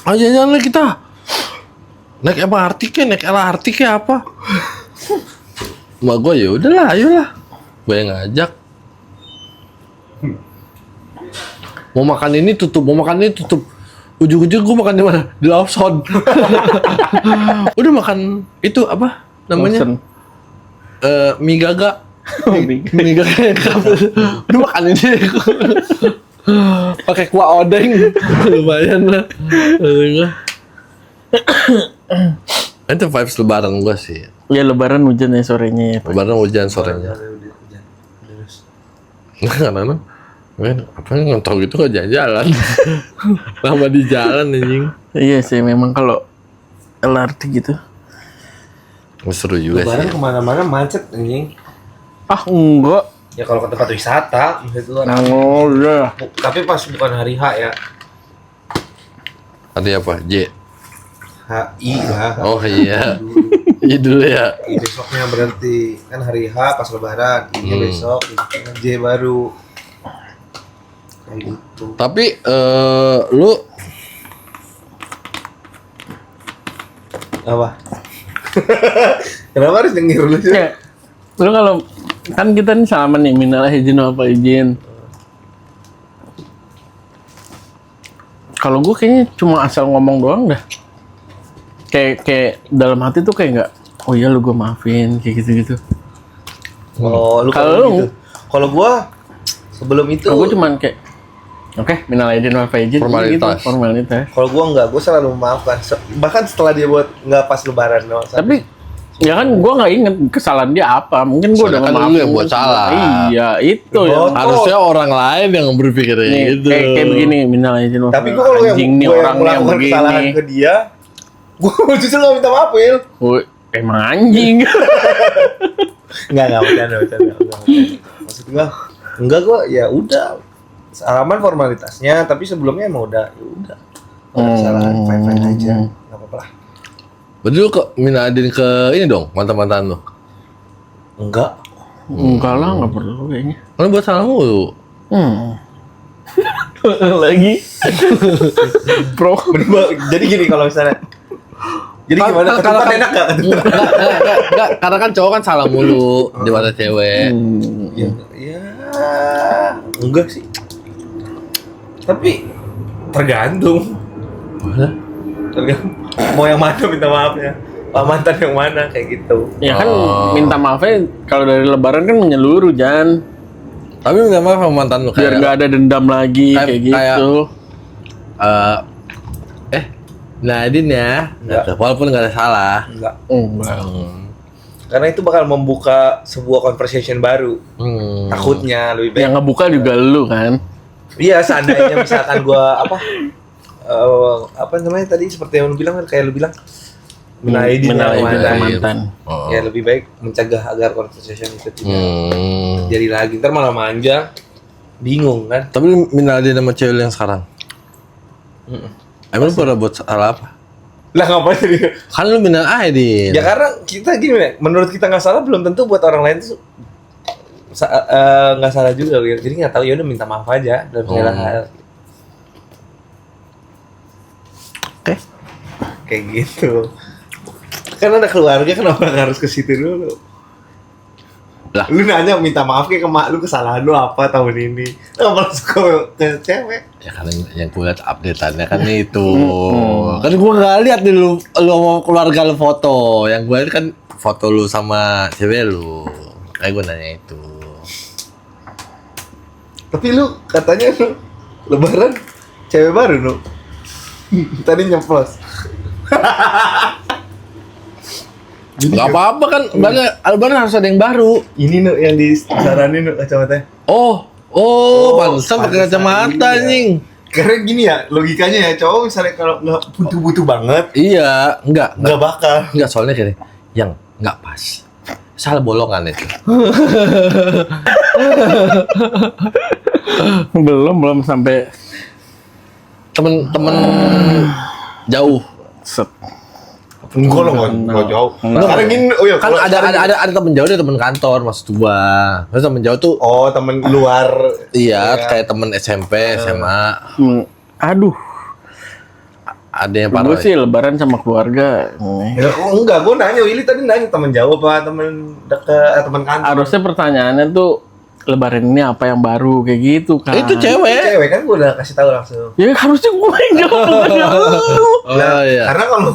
Ah, jalan-jalan lah kita. Naik MRT ke, naik LRT ke apa? Emak gue ya udahlah, ayolah. Gue yang ngajak. Mau makan ini tutup. Ujung-ujung gue makan di mana? Di Lawson. Udah makan itu apa namanya? Bosen. Mie gaga. Mie Mie gaga. Udah makan ini. Pakai kuah odeng. Lumayan lah. Itu vibes lebaran gue sih. Ya lebaran hujan ya sorenya ya. Lebaran hujan sorenya. Karena apa ngontrol gitu kok jalan-jalan. Lama di jalan anjing. Iya sih, memang kalau LRT gitu. Seru juga Lebaran sih. kemana-mana macet anjing. Ah enggak. Ya kalau ke tempat wisata, maksud lu. Nah, udah. Tapi pas bukan hari H ya. Ada apa? J. HI lah. Oh iya. Iya dulu ya. Besoknya berarti kan hari H pas lebaran, ini besok J baru. Kayak gitu. Tapi lu Apa? Kenapa harus denger lu sih? Ya, lu kalau kan kita nih sama nih minal izin apa izin. Kalau gue kayaknya cuma asal ngomong doang dah. Kayak dalam hati tuh kayak nggak, oh iya lu gue maafin kayak gitu-gitu. Oh, lu Kalau kalau lu? gitu. Kalau gua sebelum itu Kalau gue cuman kayak, oke, minal izin apa izin Formalitas. gitu, formalitas. kalau gua enggak, gua selalu memaafkan. Bahkan setelah dia buat enggak pas lebaran doang. Tapi ya kan gue nggak inget kesalahan dia apa. Mungkin gue udah Soalnya kan ngemaafin. lu yang buat salah. Iya, itu Oh, yang harusnya orang lain yang berpikir nih, gitu. kayak begini minal izin apa. Tapi gua kalau yang anjing nih gua yang orang yang melakukan kesalahan begini. ke dia, gua justru enggak minta maaf, Will. Woi, emang anjing. Enggak bercanda. Maksud gua enggak, gua ya udah salaman formalitasnya, tapi sebelumnya emang udah ya udah. Ada kesalahan fine aja. Enggak apa-apa lah. Berarti lu kok minadin ke ini dong, mantan-mantan lu? Enggak. Enggak lah, nggak perlu kayaknya. Kan buat salah mulu. Lagi. Pro. Jadi gini kalau misalnya jadi gimana? Ketupat enak gak? Enggak, karena kan cowok kan salah mulu di mata cewek. Ya, enggak sih. Tapi tergantung. Tergantung. Mau yang mana minta maafnya? Pak mantan yang mana kayak gitu. Ya kan Oh. minta maafnya kalau dari lebaran kan menyeluruh Jan. Tapi minta maaf sama mantan lu Biar kayak nggak ada dendam lagi kayak gitu. Nadine ya, Enggak. gitu. Walaupun nggak ada salah. Enggak. Enggak. Karena itu bakal membuka sebuah conversation baru. Takutnya lebih baik. Yang ngebuka juga lu kan. Iya, seandainya misalkan gua apa namanya tadi seperti yang lu bilang kan kayak lu bilang menaidin Menaidin mantan. mantan. Oh. Ya lebih baik mencegah agar conversation itu tidak jadi lagi. Ntar malah manja, bingung kan? Tapi lu minadin sama cewek lu yang sekarang. Emang lu pernah buat salah apa? Lah ngapain jadi? Kan lu minadin. Ya karena kita gini, menurut kita nggak salah belum tentu buat orang lain tuh nggak salah juga. Will. Jadi nggak tahu ya udah minta maaf aja dalam segala hal. Oke. Kayak gitu. Kan ada keluarga, kenapa harus ke situ dulu? Lah. Lu nanya minta maaf kayak ke mak lu, kesalahan lu apa tahun ini? Lu malah suka ke cewek. Ya kan yang gue liat update-annya kan itu. Kan gue nggak lihat nih lu sama keluarga lu foto. Yang gue liat kan foto lu sama cewek lu. Kayak gue nanya itu. Tapi lu katanya lu lebaran cewek baru lu. Tadi nyeplos. Gak apa-apa kan, lebaran harus ada yang baru. Ini nu yang disaranin nu kacamatanya. Oh, pantesan pakai kacamata iya. anjing. Karena gini ya, logikanya ya, cowok misalnya kalau nggak butuh-butuh banget, Iya, enggak bakal. Enggak, soalnya kayak yang enggak pas. Salah bolongan itu. Belum sampai Temen jauh. set. Enggak loh, nggak jauh. Enggak. Karena gini, oh ya, Kan kalau ada temen jauh, ada temen kantor maksud gua. Terus temen jauh tuh oh temen luar. iya, Ya. kayak temen SMP, SMA. Aduh, Ada yang gue parah. sih lebaran sama keluarga. Ya, oh, enggak, gue nanya Willy tadi nanya temen jauh apa temen dekat, temen kantor. Harusnya pertanyaannya tuh lebaran ini apa yang baru kayak gitu kan. Itu cewek. Cewek kan gue udah kasih tahu langsung. Ya harusnya gue yang jawab bukan lu. Oh iya. Karena kalau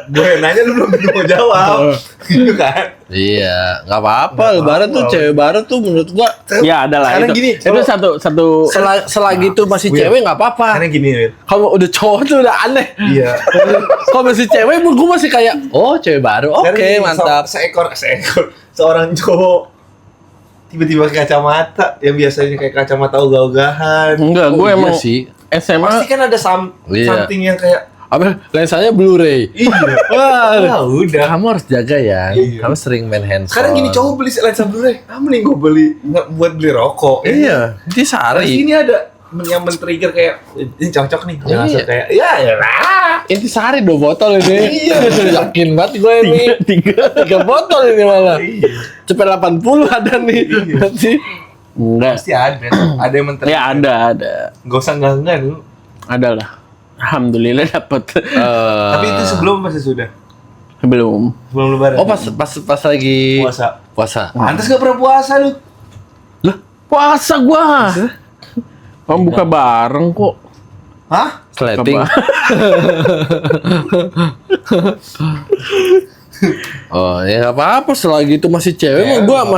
gue yang nanya lu belum tentu mau jawab, gitu kan? Iya, nggak apa-apa. Nggak Lebaran apa-apa. tuh cewek baru tuh menurut gua Ya ada lah Karena itu. gini, Itu kalau- satu selagi itu masih Will. cewek nggak apa-apa. Karena gini, Wil. Kalau udah cowok tuh udah aneh. Iya. Kalau masih cewek, gue masih kayak, oh cewek baru, oke Karena gini, mantap. seekor seorang cowok tiba-tiba pakai kacamata yang biasanya kayak kacamata ogah-ogahan. Enggak, gue iya emang sih. SMA Pasti kan ada Iya. something yang kayak Apa lensanya Blu-ray? iya. Wah, udah. kamu harus jaga ya. Iya. Kamu sering main handphone. Sekarang gini cowok beli lensa Blu-ray, mending gue beli nggak buat beli rokok. Iya, di Terus sehari. ini ada yang men-trigger kayak ini cocok nih. Iya. Langsung kayak ya lah. Inti sehari 2 botol ini. Iya. Yakin banget gue ini. tiga 3 botol ini malah. Iya. Cepet 80 ada nih. Iya. Berarti enggak. Pasti ada yang men-trigger. Ya ada. Gak usah enggak lu. Ada lah. Alhamdulillah dapat. Tapi itu sebelum masih sudah. Belum. Sebelum lebaran. Oh pas lagi puasa. puasa. Pantes gak pernah puasa lu. Puasa gua. Kamu buka bareng kok. Hah? Sleting. Oh ya nggak apa-apa selagi itu masih cewek mah Ya, gua nggak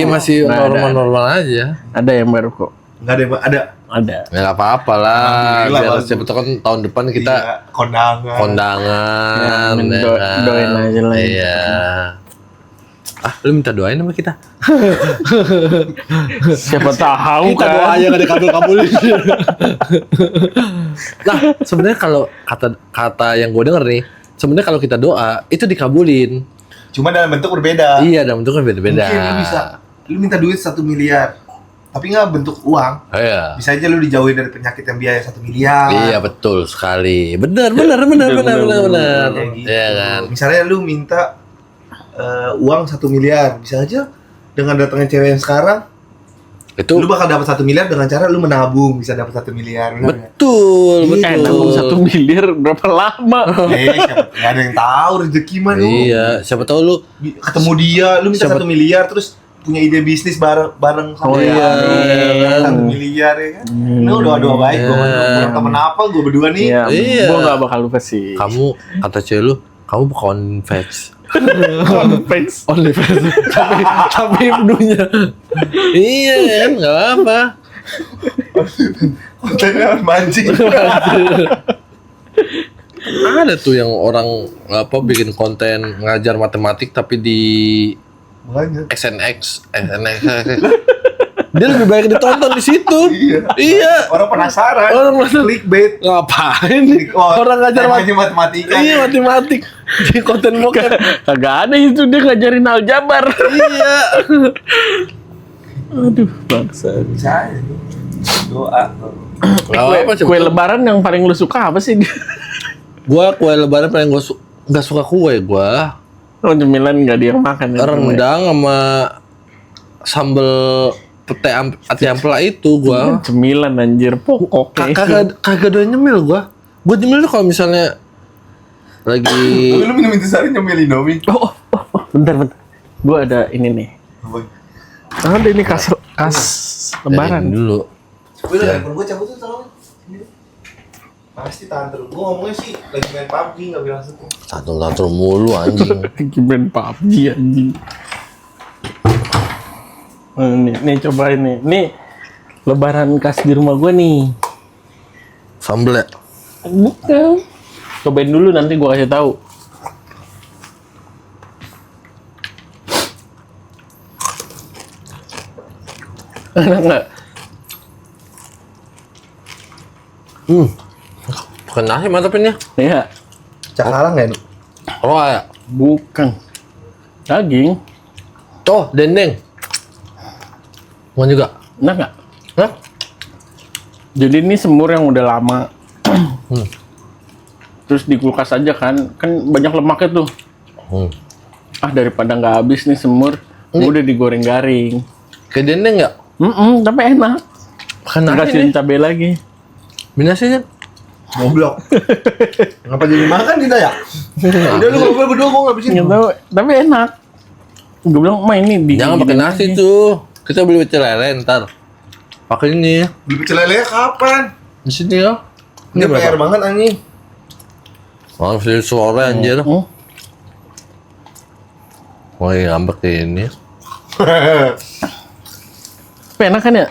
masih Nggak ada. normal-normal aja. Ada yang baru kok. Enggak ada. Ada. Ya nggak apa-apa lah. Alhamdulillah, Biar bagus. siapa tahu kan tahun depan kita Iya, kondangan. kondangan. Ya, doain aja lah. Iya. Ah, lu minta doain sama kita. Siapa tahu Kita kan. doa aja nggak dikabul-kabulin. Nah, sebenarnya kalau kata yang gue denger nih, sebenarnya kalau kita doa itu dikabulin. Cuma dalam bentuk berbeda. Iya, dalam bentuknya beda-beda. Mungkin lu bisa, lu minta duit 1 miliar, tapi nggak bentuk uang. Oh, iya. Bisa aja lu dijauhin dari penyakit yang biaya 1 miliar. Iya, betul sekali. Benar. Kayak gitu. Iya kan. Misalnya lu minta uang 1 miliar, bisa aja dengan datangnya cewek yang sekarang, Itu lu bakal dapat 1 miliar dengan cara lu menabung bisa dapat 1 miliar. Benar nggak? betul. Nabung 1 miliar berapa lama? Siapa nggak ada yang tahu rezeki mah lu. Iya, siapa tahu lu Ketemu dia, lu minta Siapa- 1 miliar terus punya ide bisnis bareng Oh, sama iya. dia. 1 miliar ya kan. Lu doa-doa baik, gua Iya. temen apa, gua berdua nih. Iya. Iya. Gua enggak bakal lupa sih. kamu kata cewek lu, kamu bukan fans. Fans. OnlyFans. tapi menunya. Iya kan, nggak apa. Kontennya mancing. Ada tuh yang orang apa bikin konten ngajar matematik tapi di Banyak. SNX. Dia lebih baik ditonton di situ. Iya. Iya. Orang penasaran. Orang penasaran. Clickbait. Ngapain nih? Oh, Orang ngajar temanya matematika. Iya, matematik. Di konten bokep. Kagak ada itu dia ngajarin aljabar. Iya. Aduh, bangsa. Bisa aja. Doa. Apa Kue lebaran yang paling lu suka apa sih? Gua kue lebaran paling nggak suka kue gua. Oh, cemilan enggak dia makan ya. Rendang sama sambel pete ati ampela itu gua. Cemilan anjir pokok. Kagak doyan nyemil gua. Gua nyemil tuh kalau misalnya lagi Tapi lu minum intisari nyemil Indomie. bentar. Gua ada ini nih. Apa? Ada ini kas lebaran. Dari dulu. Wih, lu handphone gue cabut tuh tolong. Pasti tahan terus. Gue ngomongnya sih lagi main PUBG nggak bilang satu. Satu mulu anjing. Lagi main PUBG anjing. Nih cobain nih. Nih lebaran khas di rumah gua nih. Sambel ya? Bukan. Cobain dulu nanti gua kasih tahu. Enak nggak? Bukan nasi mantapinnya. Iya. Cakalang nggak nih? Oh ya. Bukan. Daging. Oh, dendeng. Bukan juga. Enak nggak? Hah? Jadi ini semur yang udah lama. Terus di kulkas aja kan banyak lemaknya tuh. Daripada nggak habis nih semur, udah digoreng garing. Kayak dendeng nggak? Tapi enak. Bukan nasi Kasihin nih. cabai lagi. Minasinya. Goblok. Ngapa jadi makan kita ya? Udah lu ngobrol berdua gue ngabisin. Nggak tahu, tapi enak. Gue bilang, ini di. Jangan pakai gini nasi aja." tuh. Kita beli pecel lele ntar. Pakai ini. Beli pecel lele kapan? Di sini ya. Ini PR banget anjing. Oh, masih sore anjir. Oh, Oh iya, ngambek ini. tapi enak kan ya?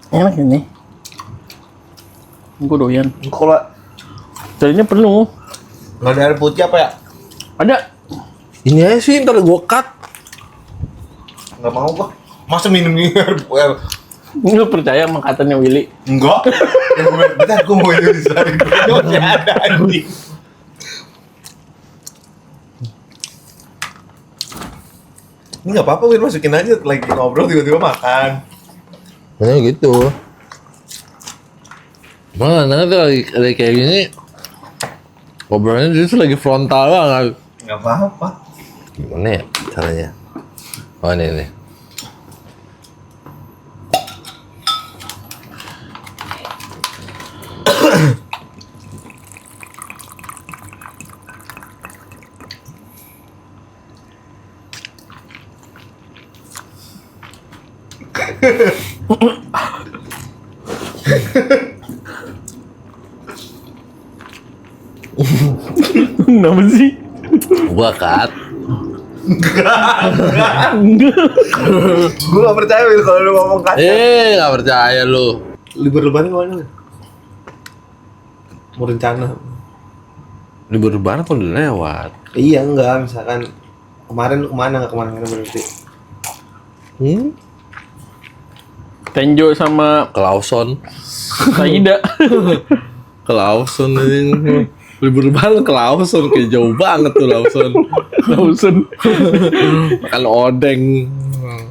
Enak ini. Gue doyan. Kalau Jadinya penuh. nggak ada air putih apa ya? Ada. Ini aja sih, ntar gue cut. Nggak mau gua. Masa minum ini air putih? Lu percaya sama katanya Willy? Enggak. Ya gue bilang, bentar gue mau itu disari. Gue ada anjing. Ini nggak apa-apa, Win, masukin aja lagi ngobrol tiba-tiba makan. Bener gitu. Mana nanti lagi kayak gini. Ngobrolnya justru lagi frontal banget. Nggak apa-apa. Gimana ya caranya? Oh ini nih. Kenapa sih? Gua cut. Gue nggak percaya, Win, kalau lu ngomong kacang. Nggak percaya lu. Libur lebaran kemana, Win? Mau rencana? Libur lebaran kok udah lewat. Iya, enggak. Misalkan kemarin kemana, nggak kemana-mana berarti. Tenjo sama Ke Lawson. Saida. Ke Lawson ini. Libur lebaran ke Lawson, kayak jauh banget tuh Lawson. Lawson. Makan odeng.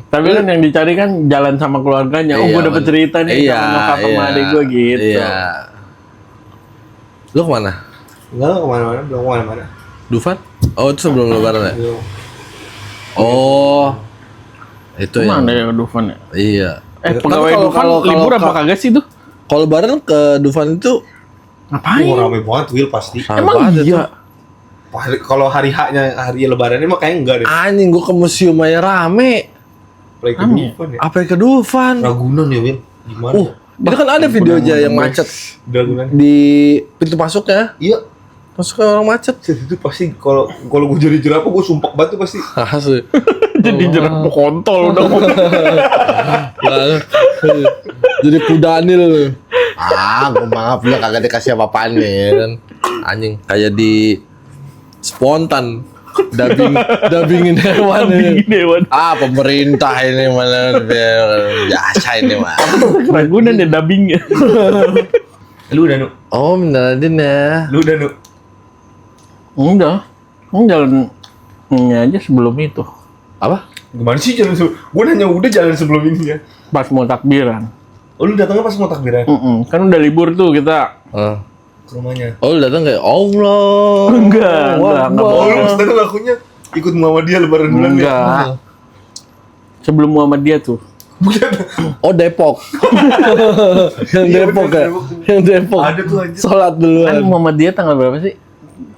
Tapi kan yang dicari kan jalan sama keluarganya. Oh, gue dapet cerita nih sama nyokap sama adik gue gitu. Iya. Lu kemana? Enggak kemana-mana, belum kemana-mana. Dufan? Oh itu sebelum lebaran ya? Belum. Oh. Itu yang. Mana ya Dufan ya? Iya. Pegawai Tapi Dufan libur apa kagak sih tuh? Kalau lebaran ke Dufan itu Ngapain? Oh, rame banget, Will, pasti. rame Emang banget iya? Wah, kalau hari H-nya, hari lebarannya mah kayaknya enggak deh. Anjing gua ke museum aja rame. Apalagi ke Rame. Dufan ya. Apa yang ke Dufan? Ragunan ya, Will. Gimana? ya? Itu kan ada videonya yang macet Ragunan. di pintu masuknya. Iya. Masuknya orang macet. Itu pasti kalau gue jadi jerapah gue sumpah banget tuh pasti. Asli. Jadi jeruk kontol udah. Jadi kudanil. Gua maaf lu kagak dikasih apa-apaan nih kan. Anjing kayak di spontan dubbingin hewan ini. Dewan. Pemerintah ini mana biasa ini mah. Ragunan ya dubbingnya. Lu udah, Nu? Oh, Minadin ya. Lu udah, Nu? Udah. Jalan aja sebelum itu. Apa? Gimana sih jalan sebelum? Gue nanya udah jalan sebelum ini ya. Pas mau takbiran. Oh, lu datangnya pas mau takbiran Kan udah libur tuh kita. ke rumahnya. Oh, lu datang kayak Allah. Enggak Oh, lu sekarang ngakunya ikut Muhammadiyah lebaran bulan ya? Enggak. Sebelum Muhammadiyah tuh. Oh, Depok. Yang Iya, Depok bener, ya. Depok. Yang Depok. Ada tuh anjir. Sholat Kan duluan. Muhammadiyah tanggal berapa sih?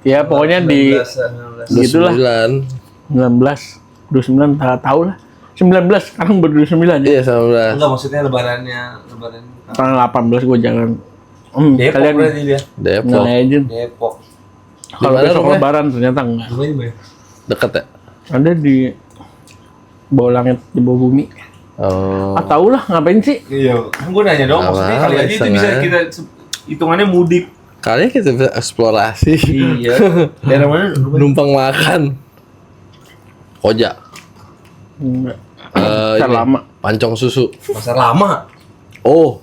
Ya pokoknya di 19. gitulah. 29. 19, 29 tak tahu lah. 19 sekarang baru 29 ya. Iya 19. Enggak, maksudnya lebaran. Tanggal 18 gue jangan. Depok Kalian berarti dia. Depok. ngelayain. Depok. Kalau Dimana besok rumahnya? lebaran ternyata enggak. Rumahnya di mana? Deket ya? Ada di bawah langit, di bawah bumi. Oh. Ah tau lah, ngapain sih? Iya, kan gue nanya dong, maksudnya Apa, kali aja itu iseng bisa aja. kita hitungannya mudik. Kali kita bisa eksplorasi. Iya. Daerah mana? Numpang makan. Koja. Enggak. Ini, Lama. Pancong susu. Pasar lama. Oh,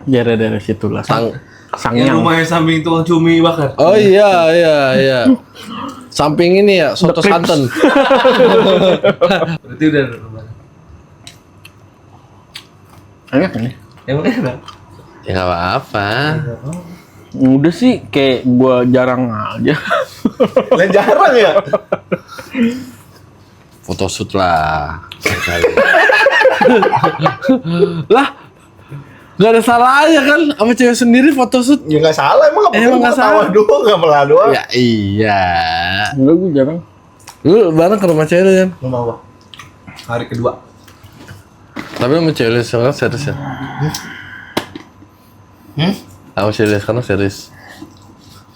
Daerah-daerah situ lah. Sang. Yang Sangyang. rumahnya samping tukang cumi bakar. Oh iya. Samping ini ya, soto The Clips. santen. Berarti udah lebaran. Enak nih. Emang enak. Ya nggak apa-apa. Udah sih kayak gua jarang aja. Lah jarang ya. Photoshoot lah. Sekali. Lah, nggak ada salahnya kan sama cewek sendiri photoshoot. Ya nggak salah, emang Emang nggak salah. doang, nggak melah doang. Ya iya. Enggak, gua jarang. Lu bareng ke rumah cewek lu kan? Lu mau apa? Hari kedua. Tapi sama cewek lu sekarang serius ya? Sama cewek lu sekarang serius.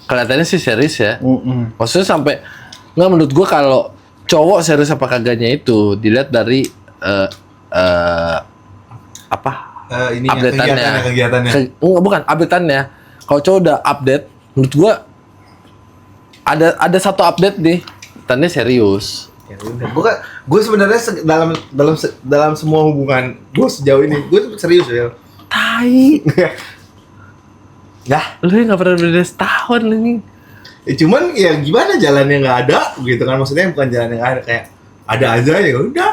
Kelihatannya sih serius ya. Maksudnya sampai nggak, menurut gua kalau cowok serius apa kagaknya itu dilihat dari apa? Ini Update-annya. kegiatannya. Enggak, bukan update-annya. Kalau cowok udah update, menurut gua ada satu update nih, tandanya serius. Ya udah. Gue sebenarnya dalam semua hubungan gue sejauh ini, gue serius ya. Tai. Nah, Lu nggak pernah beda setahun ini. cuman ya gimana, jalannya nggak ada gitu kan, maksudnya bukan jalan yang ada, kayak ada aja ya udah.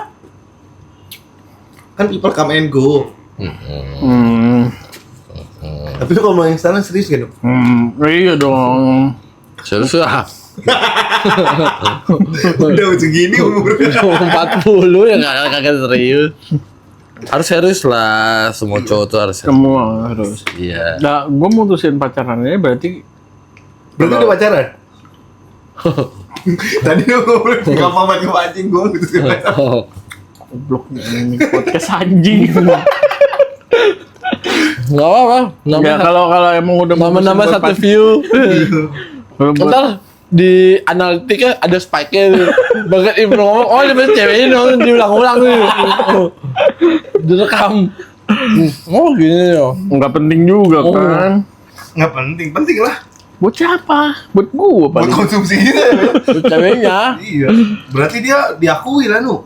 Kan people come and go. Tapi lu kalau mau yang sekarang serius kan? Iya dong. Serius lah. Udah segini umurnya. 40 ya kagak serius. Harus serius lah, semua cowok tuh harus serius. Semua harus. Iya. Nah, gua mutusin pacarannya berarti Berarti udah pacaran? Tadi lu ngomong nggak pamit ke pancing, gue gitu sih. gobloknya ini podcast anjing. Nggak apa-apa. Ya kalau emang udah Nambah mutusin buat satu pacaran- view. kalau buat- Ntar di analitiknya ada spike-nya tuh. Bagian Ibnu ngomong, oh ini cewek ini dong, diulang-ulang nih. Direkam. Oh gini ya. nggak penting juga Oh. kan. Nggak penting, penting lah. Buat siapa? Buat gua Buat paling. konsumsi kita ya. Buat ceweknya. Iya. Berarti dia diakui lah nu.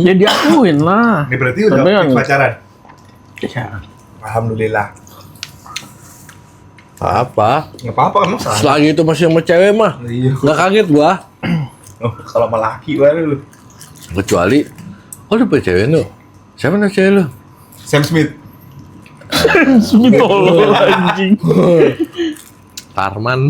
Ya diakuin lah. Ini berarti udah Tapi yang- pacaran. Ya. Alhamdulillah. Apa? Nggak apa-apa kan salah. Selagi itu masih sama cewek mah. Iya. Nggak kaget gua. Oh, kalau sama laki baru lu. Kecuali, oh lu punya cewek lu? Siapa nih cewek lu? Sam Smith. Sumi tolol anjing. Tarman.